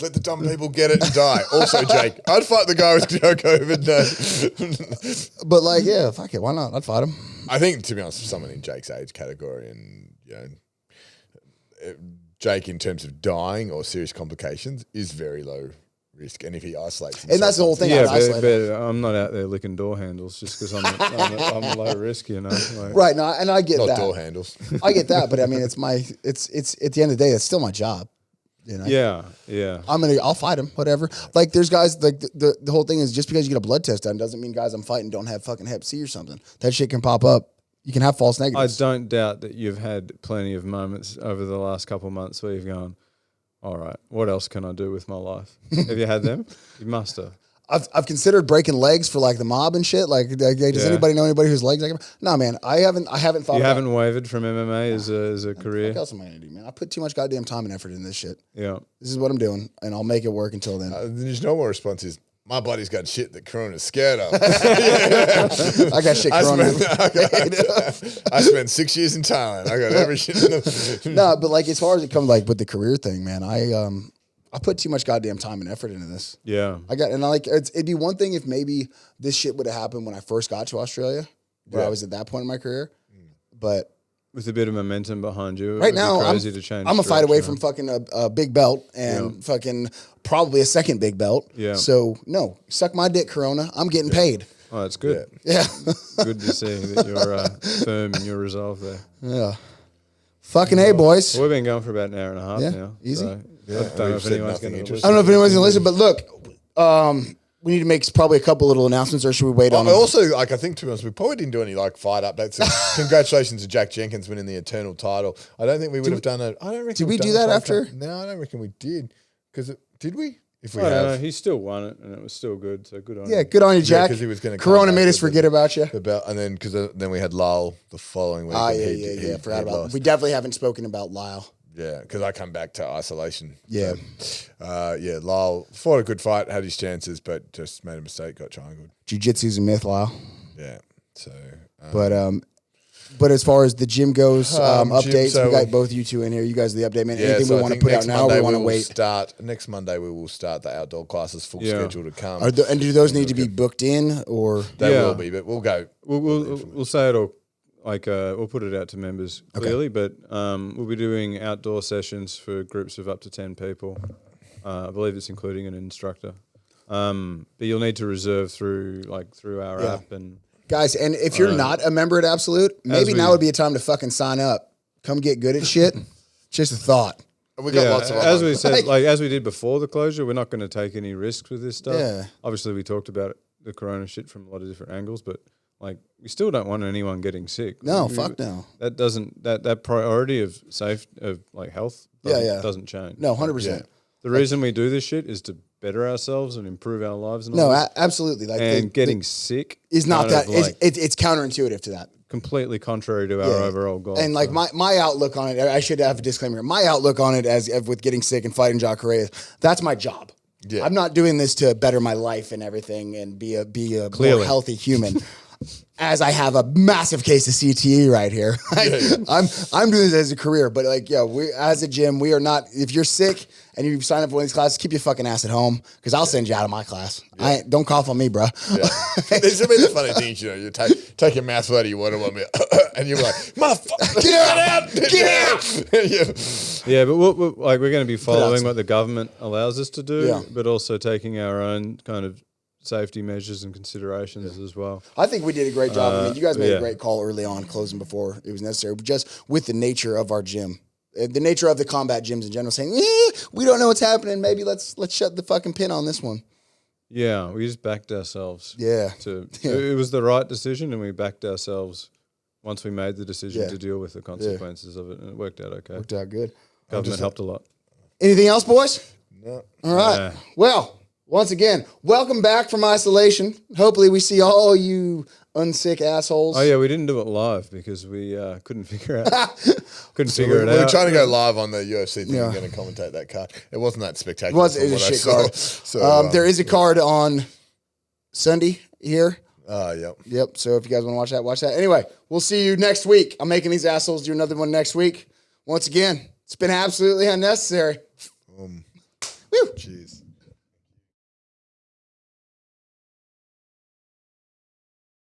[SPEAKER 3] let the dumb people get it and die. Also, Jake, I'd fight the guy with COVID. No.
[SPEAKER 2] But like, yeah, fuck it, why not? I'd fight him.
[SPEAKER 3] I think, to be honest, someone in Jake's age category, and Jake, in terms of dying or serious complications, is very low risk. And if he isolates himself,
[SPEAKER 2] and that's the whole thing.
[SPEAKER 1] Yeah, but I'm not out there licking door handles just because I'm low risk, you know. Like,
[SPEAKER 2] right? No, and I get
[SPEAKER 3] not
[SPEAKER 2] that.
[SPEAKER 3] Door handles.
[SPEAKER 2] I get that, but I mean, it's at the end of the day, it's still my job. You know?
[SPEAKER 1] Yeah.
[SPEAKER 2] I'll fight him, whatever. Like there's guys like the whole thing is just because you get a blood test done doesn't mean guys I'm fighting don't have fucking Hep C or something. That shit can pop up. You can have false negatives.
[SPEAKER 1] I don't doubt that you've had plenty of moments over the last couple of months where you've gone, all right, what else can I do with my life? Have you had them? You must have.
[SPEAKER 2] I've considered breaking legs for like the mob and shit. Like, does anybody know anybody whose legs? No, man, I haven't thought. You
[SPEAKER 1] haven't wavered from MMA as a career.
[SPEAKER 2] What else am I gonna do, man? I put too much goddamn time and effort in this shit.
[SPEAKER 1] Yeah,
[SPEAKER 2] this is what I'm doing, and I'll make it work until then.
[SPEAKER 3] There's no more response. Is my body's got shit that Corona's scared of.
[SPEAKER 2] I got shit Corona.
[SPEAKER 3] I spent 6 years in Thailand. I got every shit.
[SPEAKER 2] No, but like as far as it comes, like with the career thing, man, I put too much goddamn time and effort into this.
[SPEAKER 1] Yeah.
[SPEAKER 2] It'd be one thing if maybe this shit would have happened when I first got to Australia, where I was at that point in my career. but
[SPEAKER 1] with a bit of momentum behind you,
[SPEAKER 2] right now,
[SPEAKER 1] crazy to change.
[SPEAKER 2] I'm a fight away
[SPEAKER 1] direction.
[SPEAKER 2] from fucking a big belt and fucking probably a second big belt.
[SPEAKER 1] Yeah.
[SPEAKER 2] So no, suck my dick, Corona. I'm getting paid.
[SPEAKER 1] Oh, that's good.
[SPEAKER 2] Yeah.
[SPEAKER 1] Good to see that you're firm in your resolve there.
[SPEAKER 2] Yeah. Fucking A, boys.
[SPEAKER 1] Well, we've been going for about an hour and a half
[SPEAKER 2] Yeah,
[SPEAKER 1] now.
[SPEAKER 2] easy.
[SPEAKER 1] So, I don't know if
[SPEAKER 3] said
[SPEAKER 1] anyone's
[SPEAKER 3] nothing
[SPEAKER 1] going to
[SPEAKER 3] interesting.
[SPEAKER 2] I don't know if anyone's gonna listen, but look, we need to make probably a couple little announcements, or should we wait on?
[SPEAKER 3] I also, like, I think, to be honest, we probably didn't do any, like, fight updates. So congratulations to Jack Jenkins winning the Eternal title. I don't think we would have done it. I don't reckon.
[SPEAKER 2] Did we
[SPEAKER 3] we've
[SPEAKER 2] do
[SPEAKER 3] done
[SPEAKER 2] that
[SPEAKER 3] a
[SPEAKER 2] after?
[SPEAKER 3] fight. No, I don't reckon we did. Because did we? If we
[SPEAKER 1] I don't know.
[SPEAKER 3] have.
[SPEAKER 1] He still won it, and it was still good. So good on
[SPEAKER 2] Yeah,
[SPEAKER 1] him.
[SPEAKER 2] good on you, Jack.
[SPEAKER 3] 'cause he was gonna come
[SPEAKER 2] Corona
[SPEAKER 3] back
[SPEAKER 2] made us
[SPEAKER 3] with
[SPEAKER 2] forget about you.
[SPEAKER 3] The belt, and then because then we had Lyle the following week.
[SPEAKER 2] Ah,
[SPEAKER 3] and
[SPEAKER 2] yeah,
[SPEAKER 3] he
[SPEAKER 2] yeah. Forgot about.
[SPEAKER 3] lost.
[SPEAKER 2] We definitely haven't spoken about Lyle.
[SPEAKER 3] Yeah, because I come back to isolation.
[SPEAKER 2] Yeah.
[SPEAKER 3] Yeah, Lyle fought a good fight, had his chances, but just made a mistake, got triangled.
[SPEAKER 2] Jiu-jitsu's a myth, Lyle.
[SPEAKER 3] Yeah, so.
[SPEAKER 2] But as far as the gym goes, updates,
[SPEAKER 3] so-
[SPEAKER 2] we got both you two in here. You guys are the update man.
[SPEAKER 3] Yeah,
[SPEAKER 2] Anything
[SPEAKER 3] so
[SPEAKER 2] we
[SPEAKER 3] I
[SPEAKER 2] want to
[SPEAKER 3] think
[SPEAKER 2] put out
[SPEAKER 3] next
[SPEAKER 2] now,
[SPEAKER 3] Monday
[SPEAKER 2] we want to
[SPEAKER 3] will
[SPEAKER 2] wait.
[SPEAKER 3] Next Monday we will start the outdoor classes full
[SPEAKER 1] Yeah.
[SPEAKER 3] schedule to come.
[SPEAKER 2] And do those need to be booked in, or
[SPEAKER 3] They
[SPEAKER 1] Yeah.
[SPEAKER 3] will be, but we'll go.
[SPEAKER 1] We'll say it all. Like we'll put it out to members clearly, but we'll be doing outdoor sessions for groups of up to 10 people. I believe it's including an instructor. But you'll need to reserve through our app and.
[SPEAKER 2] guys? And if you're not a member at Absolute, maybe now would be a time to fucking sign up. Come get good at shit. Just a thought.
[SPEAKER 3] And we got lots of
[SPEAKER 1] as
[SPEAKER 3] other-
[SPEAKER 1] we said, like as we did before the closure, we're not going to take any risks with this stuff.
[SPEAKER 2] Yeah.
[SPEAKER 1] Obviously, we talked about the corona shit from a lot of different angles, but like we still don't want anyone getting sick.
[SPEAKER 2] No,
[SPEAKER 1] We-
[SPEAKER 2] fuck no.
[SPEAKER 1] That doesn't that priority of health doesn't change.
[SPEAKER 2] No, 100%.
[SPEAKER 1] The reason we do this shit is to better ourselves and improve our lives and
[SPEAKER 2] No,
[SPEAKER 1] all this.
[SPEAKER 2] absolutely. Like
[SPEAKER 1] And getting sick
[SPEAKER 2] is not
[SPEAKER 1] kind of
[SPEAKER 2] that.
[SPEAKER 1] like
[SPEAKER 2] It's counterintuitive to that.
[SPEAKER 1] completely contrary to our overall goal.
[SPEAKER 2] And like
[SPEAKER 1] so.
[SPEAKER 2] my outlook on it, I should have a disclaimer here. My outlook on it as with getting sick and fighting Jacare, that's my job.
[SPEAKER 3] Yeah.
[SPEAKER 2] I'm not doing this to better my life and everything and be a more
[SPEAKER 1] Clearly.
[SPEAKER 2] healthy human. As I have a massive case of CTE right here. I'm doing this as a career, but like, we as a gym, we are not. If you're sick and you sign up for one of these classes, keep your fucking ass at home because I'll send you out of my class. Don't cough on me, bro.
[SPEAKER 3] Yeah. There's some of the funny things, you take your mouthful out of your water and you're like, motherfucker, get out.
[SPEAKER 1] Yeah, but we're going to be following
[SPEAKER 2] some-
[SPEAKER 1] what the government allows us to do,
[SPEAKER 2] Yeah.
[SPEAKER 1] but also taking our own kind of safety measures and considerations as well.
[SPEAKER 2] I think we did a great job. I mean, you guys made a
[SPEAKER 1] yeah.
[SPEAKER 2] great call early on, closing before it was necessary, but just with the nature of our gym. The nature of the combat gyms in general, saying we don't know what's happening. Maybe let's shut the fucking pin on this one.
[SPEAKER 1] Yeah, we just backed ourselves.
[SPEAKER 2] Yeah.
[SPEAKER 1] It was the right decision, and we backed ourselves once we made the decision to deal with the consequences of it, and it worked out okay.
[SPEAKER 2] Worked out good.
[SPEAKER 1] Government helped a lot.
[SPEAKER 2] Anything else, boys?
[SPEAKER 3] No.
[SPEAKER 2] All right.
[SPEAKER 1] Yeah.
[SPEAKER 2] Well, once again, welcome back from isolation. Hopefully, we see all you unsick assholes.
[SPEAKER 1] Oh yeah, we didn't do it live because we couldn't figure it out.
[SPEAKER 3] We
[SPEAKER 1] it
[SPEAKER 3] were
[SPEAKER 1] out.
[SPEAKER 3] trying to go live on the UFC thing.
[SPEAKER 2] Yeah.
[SPEAKER 3] We're going to commentate that card. It wasn't that spectacular.
[SPEAKER 2] It was
[SPEAKER 3] from
[SPEAKER 2] a
[SPEAKER 3] what I
[SPEAKER 2] shit
[SPEAKER 3] saw.
[SPEAKER 2] card.
[SPEAKER 3] So,
[SPEAKER 2] There is a card on Sunday here.
[SPEAKER 3] Yep.
[SPEAKER 2] Yep. So if you guys want to watch that, watch that. Anyway, we'll see you next week. I'm making these assholes do another one next week. Once again, it's been absolutely unnecessary. Woo.
[SPEAKER 3] Jeez.